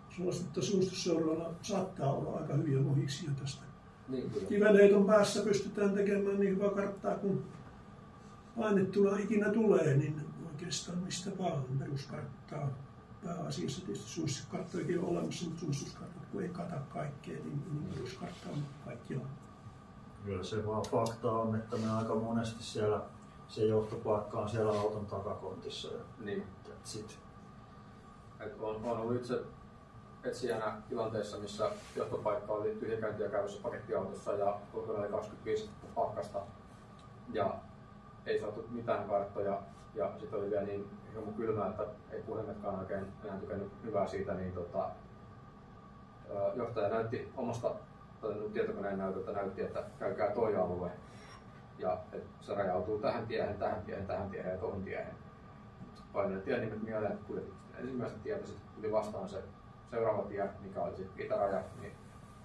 Suositusseuroilla saattaa olla aika hyviä mohiksia tästä. Niin, kyllä. Kivenheiton päässä pystytään tekemään niin hyvä karttaa, kun ainettuna ikinä tulee, niin oikeastaan mistä vaan peruskarttaa. Pääasiassa tietysti suosituskarttoikin on olemassa, mutta suosituskartat kun ei kata kaikkea, niin peruskartta on kaikkialla. Kyllä se vaan fakta on, että me aika monesti siellä se johtopaikka on siellä auton takakontissa. Niin. Sit. On ollut itse etsijänä tilanteessa, missä johtopaikka oli tyhjäkäyntiä käytössä pakettiautossa ja ulkona oli 25 pakkasta ja ei saatu mitään karttoja ja sitten oli vielä niin hirmu kylmää, että ei puhelimetkaan oikein enää tykännyt hyvää siitä, niin johtaja näytti omasta tietokoneen näytöltä näytti, että käykää toi alue ja se rajautuu tähän tiehen ja tohon tiehen. Painoin tienimet mieleen, kuljetin ensimmäisen tietä, sitten tuli vastaan se seuraava tie, mikä oli sitten itäraja, niin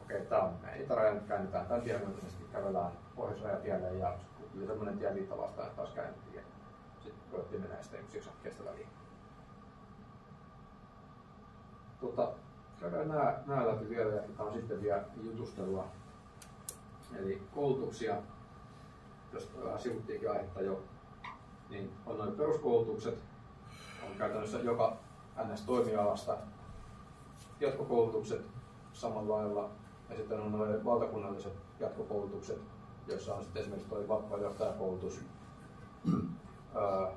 okei, tämä on meidän itäraja, nyt käännetään tämän tien myöntäisesti, kävelään pohjoisrajatielle ja kun tuli semmoinen tie liitto vastaan, että taas käännettiin. Sitten koettiin mennä sitten yksi kestä väliin. Käydään nämä läpi vielä, jatketaan sitten vielä jutustelua. Eli koulutuksia, jos vähän sivuttiinkin aihetta jo, niin on noin peruskoulutukset, on käytännössä joka NS-toimialasta, jatkokoulutukset samalla lailla, ja sitten on noin valtakunnalliset jatkokoulutukset, joissa on sitten esimerkiksi tuo vapaa-johtajakoulutus.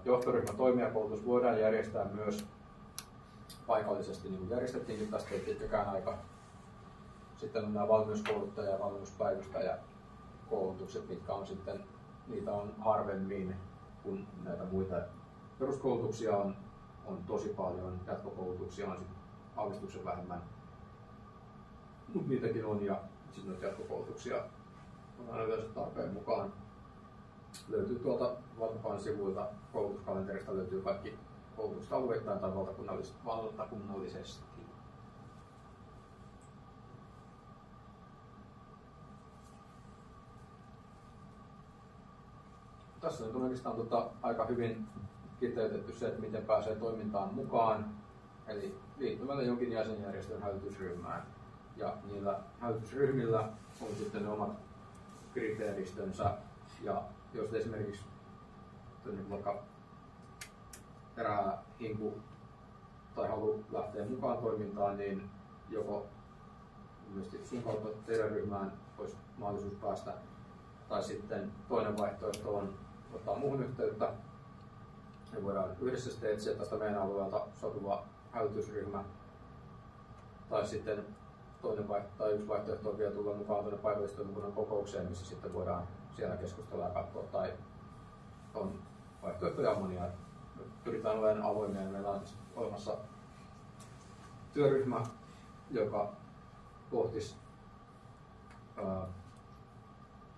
Johtoryhmän toimijakoulutus voidaan järjestää myös paikallisesti, niin kuin järjestettiinkin tästä ei pitkäkään aika. Sitten on nämä valmiuskouluttaja- ja valmiuspäivystäjäkoulutukset, mitkä on sitten, niitä on harvemmin kuin näitä muita. Peruskoulutuksia on tosi paljon, jatkokoulutuksia on sitten aavistuksen vähemmän, mutta niitäkin on ja sitten noita jatkokoulutuksia on aina yleensä tarpeen mukaan. Löytyy tuolta Valtakunnan sivuilta, koulutuskalenterista löytyy kaikki koulutukset alueittain tai valtakunnallisesti. Tässä nyt on oikeastaan aika hyvin kiteytetty se, että miten pääsee toimintaan mukaan, eli liittymällä jonkin jäsenjärjestön hälytysryhmään. Ja niillä hälytysryhmillä on sitten ne omat kriteeristönsä, ja jos esimerkiksi vaikka herää hinku tai halu lähteä mukaan toimintaan, niin joko sun kautta teidän ryhmään olisi mahdollisuus päästä, tai sitten toinen vaihtoehto on ottaa muuhun yhteyttä. Me voidaan yhdessä sitten etsiä tästä meidän alueelta sopiva hälytysryhmä, tai sitten yksi vaihtoehto on vielä tulla mukaan tuonne paikallistoimikunnan kokoukseen, missä sitten voidaan siellä keskustella ja katsoa, tai on vaihtoehtoja monia. Me pyritään olemaan avoimia, ja meillä on olemassa työryhmä, joka pohtisi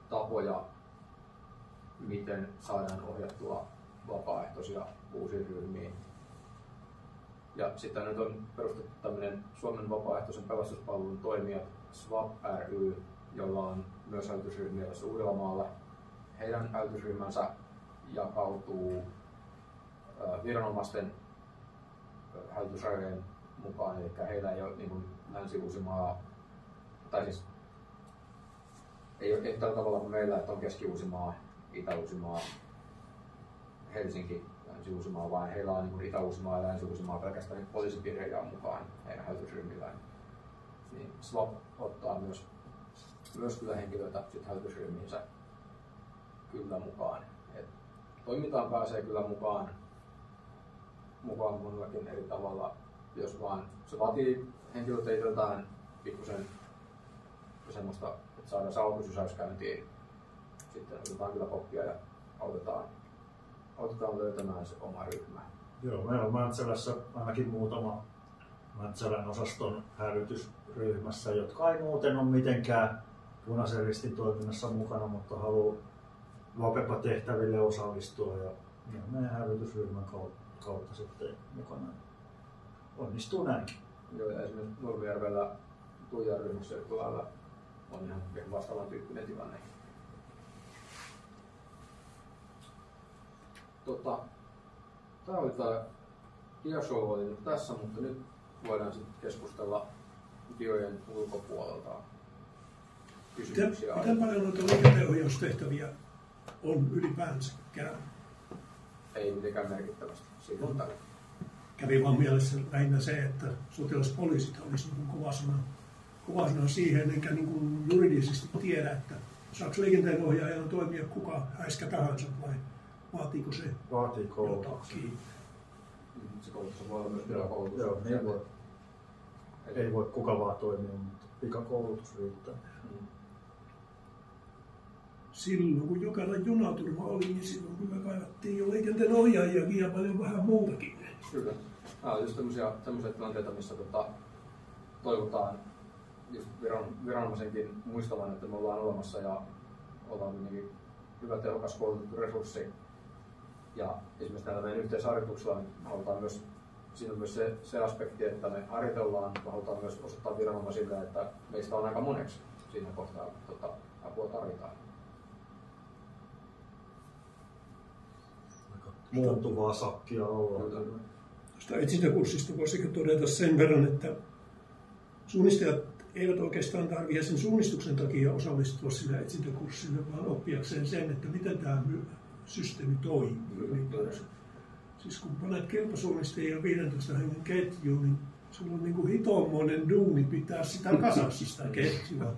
tapoja, miten saadaan ohjattua vapaaehtoisia uusiin ryhmiin. Ja sitten nyt on perustettu tämmöinen Suomen vapaaehtoisen pelastuspalvelun toimijat SWAP ry, jolla on myös hälytysryhmiä tässä Uudellamaalla. Heidän hälytysryhmänsä jakautuu viranomaisten hälytysrajojen mukaan, eli heillä ei ole niin kuin Länsi-Uusimaa, tai siis ei ole tällä tavalla kuin meillä, että on Keski-Uusimaa, Itä-Uusimaa, Helsinki, Länsi-Uusimaa, vaan heillä on niin Itä-Uusimaa ja Länsi-Uusimaa pelkästään poliisipiirejä mukaan heidän hälytysryhmillään. Niin SWAP ottaa myös kyllä henkilöitä sit hälytysryhmiinsä kyllä mukaan. Et toimintaan pääsee kyllä mukaan monellakin eri tavalla, jos vaan se vaatii henkilöitä itseltään pikkusen semmoista, että saadaan se alkusysäys käyntiin. Sitten otetaan kyllä koppia ja autetaan löytämään se oma ryhmä. Joo, meillä on Mäntsälässä ainakin muutama Mäntsälän osaston hälytysryhmässä, jotka ei muuten ole mitenkään Punaisen Ristin toiminnassa mukana, mutta haluaa Vapepa-tehtäville osallistua ja meidän hälytysryhmän kautta sitten mukana. Onnistuu näinkin. Joo, ja esimerkiksi Nurmijärvellä Tuijan ryhmässä Ylälä on ihan vastaavan tyyppinen tilanne. Tämä oli tämä diashow oli nyt tässä, mutta nyt voidaan sitten keskustella diojen ulkopuolelta kysymyksiä. Miten paljon noita liikenteenohjaustehtäviä on ylipäänsä käynyt? Ei mitenkään merkittävästi. Kävi vaan mielessä lähinnä se, että sotilaspoliisit olisi niin kova sana siihen, enkä niin juridisesti tiedä, että saako liikenteenohjaajana toimia kuka häiskä tahansa vai vaatiiko se jotakin? Se koulutus voi olla myös pikakoulutus. Joo, niin voi. Ei voi kuka vaan toimia, mutta pikakoulutus riittää. Silloin kun Jokelan junaturma oli, niin silloin kyllä kaivattiin jo liikenteenohjaajiakin ja paljon vähän muutakin. Kyllä. Nämä on just tämmöisiä tilanteita, missä toivotaan just viranomaisenkin muistavan, että me ollaan olemassa ja ollaan kuitenkin hyvä tehokas koulutettu resurssi. Ja esimerkiksi näillä meidän yhteisharjoituksilla halutaan myös, siinä on myös se aspekti, että me harjoitellaan, me halutaan myös osoittaa viranomaisille, että meistä on aika moneksi siinä kohtaa, apua tarvitaan. Muuntuvaa sakkia ollaan. Tuosta etsintäkurssista voisiko todeta sen verran, että suunnistajat eivät oikeastaan tarvitse sen suunnistuksen takia osallistua sillä etsintäkurssille, vaan oppiakseen sen, että miten tämä systeemi toimii. Siis kun panet kilpasuunnistajia 15 hengen ketjuun, niin sulla on niin kuin hitommoinen duuni pitää sitä kasassa sitä ketjua.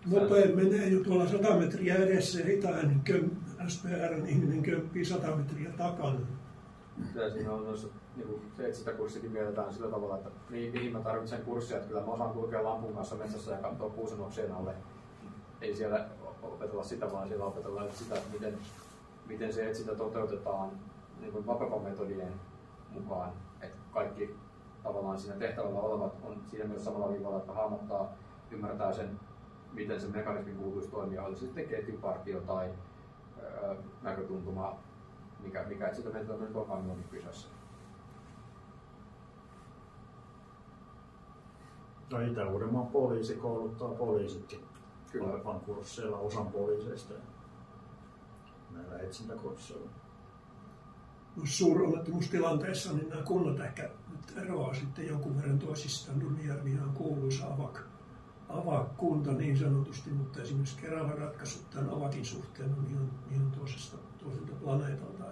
Nopein menee jo tuolla 100 metriä edessä ja hitainen SPR:n ihminen kömppii 100 metriä takana. Ja siinä on noissa, niin se etsintäkurssikin mielletään sillä tavalla, että mihin mä tarvitsen kurssia, että kyllä mä osaan kulkea lampun kanssa metsässä ja katsoa kuusen oksien alle. Ei siellä opetella sitä, vaan siellä opetellaan sitä, että miten se etsintä toteutetaan niin kuin Vapepa-metodien mukaan. Että kaikki tavallaan siinä tehtävällä olevat on siinä mielessä samalla viivalla, että hahmottaa, ymmärtää sen, miten se mekanismi kuuluisi toimia, oli se sitten ketjupartio tai näkötuntuma, mikä etsintä menee nyt onkaan minunkin kyseessä. No Itä-Uudenmaan poliisi kouluttaa poliisitkin Vapepan kursseilla osan poliiseista näillä etsintäkursseilla. suuronnettomuustilanteessa niin nämä kunnat ehkä nyt eroaa sitten jonkun verran toisistaan. Nurmijärvi on kuuluisa AVAK-kunta niin sanotusti, mutta esimerkiksi Keravan ratkaisut tämän AVAKin suhteen on ihan toiselta planeetalta.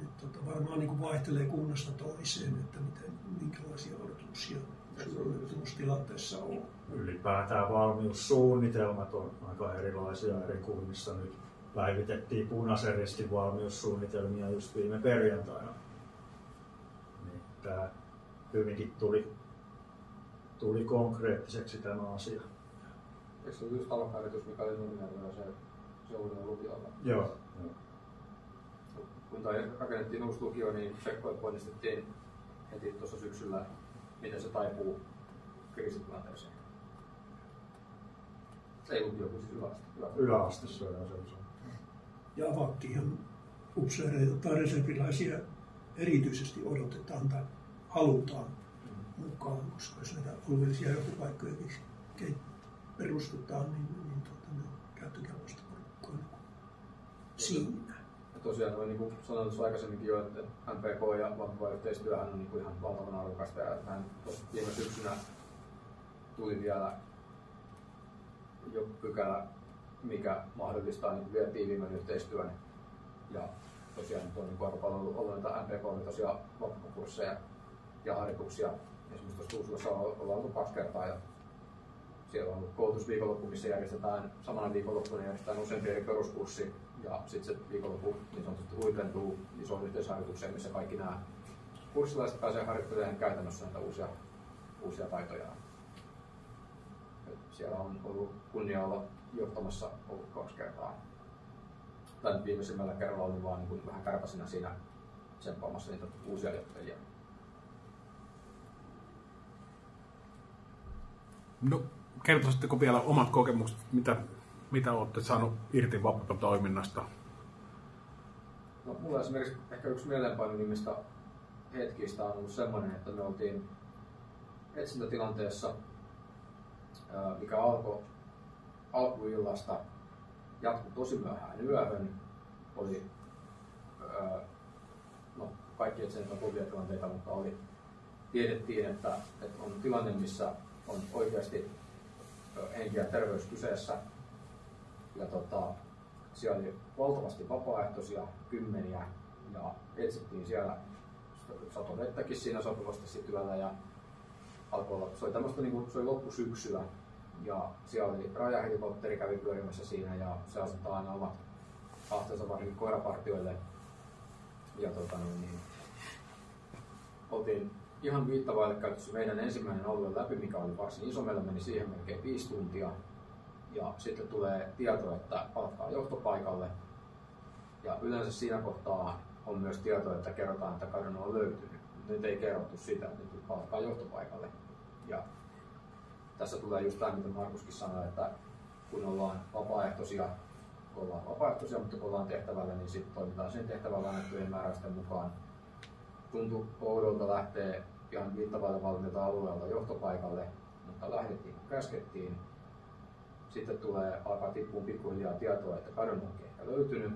Että varmaan niin kuin vaihtelee kunnasta toiseen, että minkälaisia odotuksia suuronnettomuustilanteessa on. Ylipäätään valmiussuunnitelmat on aika erilaisia eri kunnissa. Nyt päivitettiin Punaisen Ristin valmiussuunnitelmia just viime perjantaina. Niin, tämä hyvinkin tuli konkreettiseksi tämä asia. Eikö se ole just talousharjoitus, mikä oli Nurmijärvellä se uuden lukiolla? Joo. Kun rakennettiin uusi lukio, niin Pekkoja ponnistettiin heti tuossa syksyllä, miten se taipuu kriisitilanteeseen. Ei lukio, kun siis yläaste. Yläaste se on se. Ja AVAKkihan upseereita tai reserviläisiä erityisesti odotetaan tai halutaan mukaan, koska jos näitä alueellisia johtopaikkoja perustetaan, niin ne on käyttökelpoista porukkaa siinä. Ja tosiaan, niin kuin sanoin tuossa aikaisemminkin jo, että MPK ja vapaa-yhteistyöhän on niin kuin ihan valtavan arvokasta. Ja viime syksynä tuli vielä jo pykälä, mikä mahdollistaa niin vielä tiiviimmän yhteistyön. Ja tosiaan nyt on niin aika paljon ollut näitä MPK-vetoisia vapaa-kursseja ja harjoituksia. Esimerkiksi tuossa Tuusulassa ollaan ollut 2 kertaa. Ja siellä on ollut koulutusviikonloppu, missä järjestetään samana viikonloppuna useampi eri peruskurssi. Ja sitten se viikonloppu niin sanotusti huipentuu isoon yhteisharjoitukseen, missä kaikki nämä kurssilaiset pääsee harjoittelemaan käytännössä näitä uusia taitoja. Siellä on ollut kunnia olla johtamassa ollut 2 kertaa. Tämän viimeisimmällä kerralla olin vaan niin vähän kärpäsinä siinä tsemppaamassa niitä uusia johtajia. No, kertoisitteko vielä omat kokemukset, mitä olette saanut irti Vappa-toiminnasta? No, mulla esimerkiksi ehkä yksi mieleenpainunimmista hetkistä on ollut semmoinen, että me oltiin etsintätilanteessa, mikä alkuillasta jatkui tosi myöhään yöhön. Oli, kaikki etsinnät on kovia tilanteita, mutta tiedettiin, että on tilanne, missä on oikeasti henki ja terveys kyseessä. Ja siellä oli valtavasti vapaaehtoisia, kymmeniä, ja etsittiin siellä satovettäkin siinä sopivasti yöllä. Ja se oli tämmöistä, se oli loppusyksyä, ja siellä oli rajahelikopteri kävi pyörimässä siinä, ja se asettaa aina omat haasteensa varsinkin koirapartioille. Ja oltiin ihan viittavaille käytössä meidän ensimmäinen alue läpi, mikä oli varsin iso. Meillä meni siihen melkein 5 tuntia. Ja sitten tulee tieto, että palatkaa johtopaikalle. Ja yleensä siinä kohtaa on myös tieto, että kerrotaan, että kadonnut on löytynyt. Nyt ei kerrottu sitä, että nyt palatkaa johtopaikalle. Ja tässä tulee just tämä, mitä Markuskin sanoi, että kun ollaan vapaaehtoisia, mutta kun ollaan tehtävällä, niin sitten toimitaan sen tehtävällä annettujen määräysten mukaan. Tuntui oudolta lähteä ihan viittavalle valmiilta alueelta johtopaikalle, mutta lähdettiin kun käskettiin. Sitten alkaa tippuun pikkuhiljaa tietoa, että kadonnut on ehkä löytynyt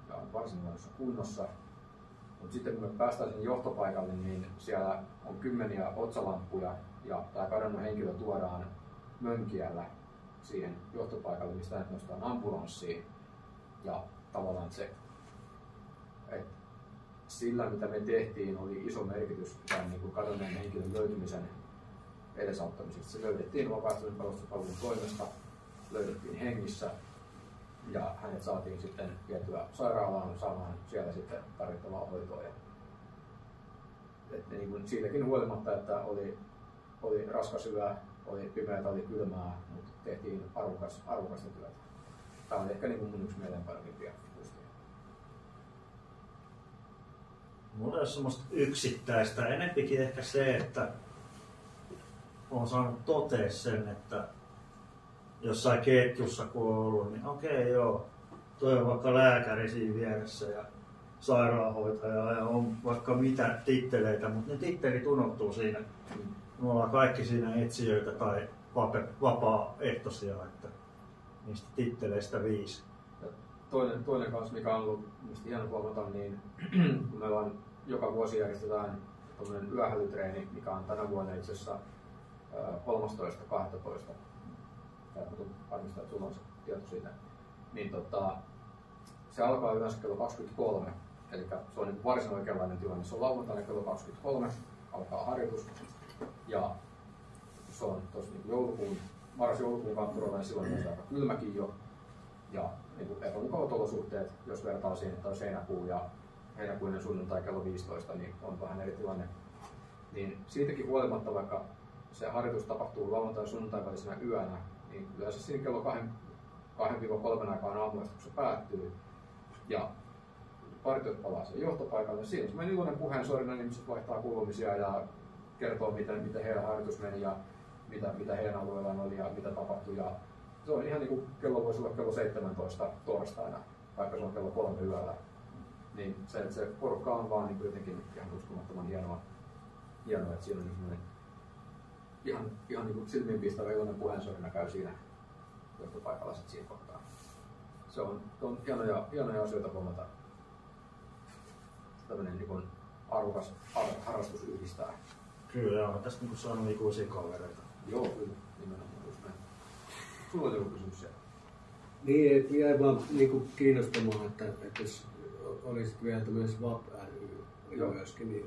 ja on varsin huonossa kunnossa. Mutta sitten kun me päästään sinne johtopaikalle, niin siellä on kymmeniä otsalamppuja ja tämä kadonnut henkilö tuodaan Mönkiällä siihen johtopaikalle, mistä nyt nostaan ambulanssiin. Ja tavallaan sillä mitä me tehtiin oli iso merkitys tämän niin kadonneen henkilön löytymisen edesauttamiseksi. Se löydettiin vapaaehtoisen pelastuspalvelun toimesta, löydettiin hengissä ja hänet saatiin sitten vietyä sairaalaan saamaan siellä sitten tarvittavaa hoitoa. Niin siitäkin huolimatta, että oli raskas yö, oli pimeätä, oli kylmää, mutta tehtiin arvokasta työtä. Tämä on ehkä niin mun yksi mieleenpainovimpia muistoja. Mulla ei ole semmoista yksittäistä, enempikin ehkä se, että olen saanut totea sen, että jossain ketjussa kun on ollut, niin okei joo, toi on vaikka lääkäri siinä vieressä ja sairaanhoitaja ja on vaikka mitä titteleitä, mutta ne tittelit unohtuu siinä. Me ollaan kaikki siinä etsijöitä tai vapaaehtoisia, että niistä titteleistä 5. toinen kanssa, mikä on ollut hieno huomata, niin kun meillä on joka vuosi järjestetään yöhälytreeni, mikä on tänä vuonna itse asiassa 13.12. Ja varmistaa, että sulla on se tieto siitä. Niin se alkaa yleensä kello 23, eli se on niin varsin oikeanlainen tilanne. Se on lauantaina kello 23, alkaa harjoitus. Ja se on tuossa niin marras-joulukuun kantturalla, niin silloin on aika kylmäkin jo. Ja niin epämukavat olosuhteet, jos vertaa siihen, että on heinäkuu ja heinäkuinen sunnuntai kello 15, niin on vähän eri tilanne. Niin siitäkin huolimatta, vaikka se harjoitus tapahtuu lauantai- ja sunnuntai välisenä yönä, niin yleensä siinä kello 2-3 aikaan aamuyöstä, kun se päättyy, ja partiot palaa sen johtopaikalle, niin siinä on semmoinen iloinen puheensorina, niin ihmiset vaihtaa kuulumisia ja kertoo, miten heidän harjoitus meni ja mitä heidän alueellaan oli ja mitä tapahtui. Ja se on ihan niin kuin kello voisi olla kello 17 torstaina, vaikka se on kello 3 yöllä. Niin se porukka on vaan niin jotenkin ihan uskomattoman hienoa, että siinä on ihan niin kuin silmiinpistävä iloinen puheensorina käy siinä johtopaikalla sitten siinä kohtaa. Se on hienoja asioita huomata. Tällainen niin kuin arvokas harrastus yhdistää. Kyllä, on tästä niin saanut ikuisia kavereita. Joo, kyllä. Nimenomaan just näin. Sulla on joku kysymys siellä? Niin, että jäi vaan niin kiinnostamaan, että jos olisit vielä tämmöinen SWAP ry myöskin, niin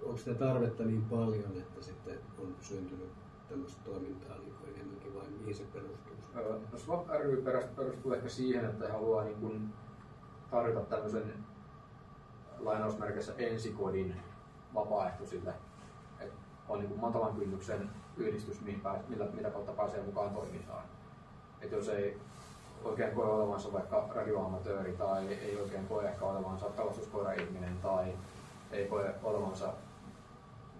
onko sitä tarvetta niin paljon, että sitten on syntynyt tämmöistä toimintaa niin enemmänkin vai mihin se perustuu? No SWAP ry perustuu ehkä siihen, että he haluaa niin kuin tarjota tämmöisen lainausmerkissä ensikodin vapaaehtoisille. Et on niin kuin matalan kynnyksen yhdistys, mitä kautta pääsee mukaan toimintaan. Et jos ei oikein koe olevansa vaikka radioamatööri tai ei oikein koe ehkä olevansa pelastuskoira-ihminen tai ei koe olevansa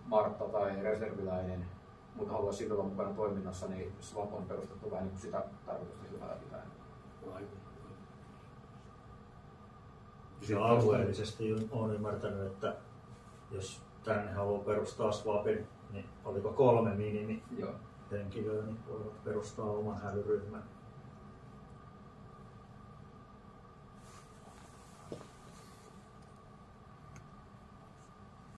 Martta tai reserviläinen, mutta haluaa silti olla mukana toiminnassa, niin SWAP on perustettu vähän niin kuin sitä tarkoitusta silmällä pitäen. Ja alueellisesti olen ymmärtänyt, että jos tänne haluaa perustaa SWAPin, niin oliko 3 minimi henkilöä, niin voivat perustaa oman hälyryhmän.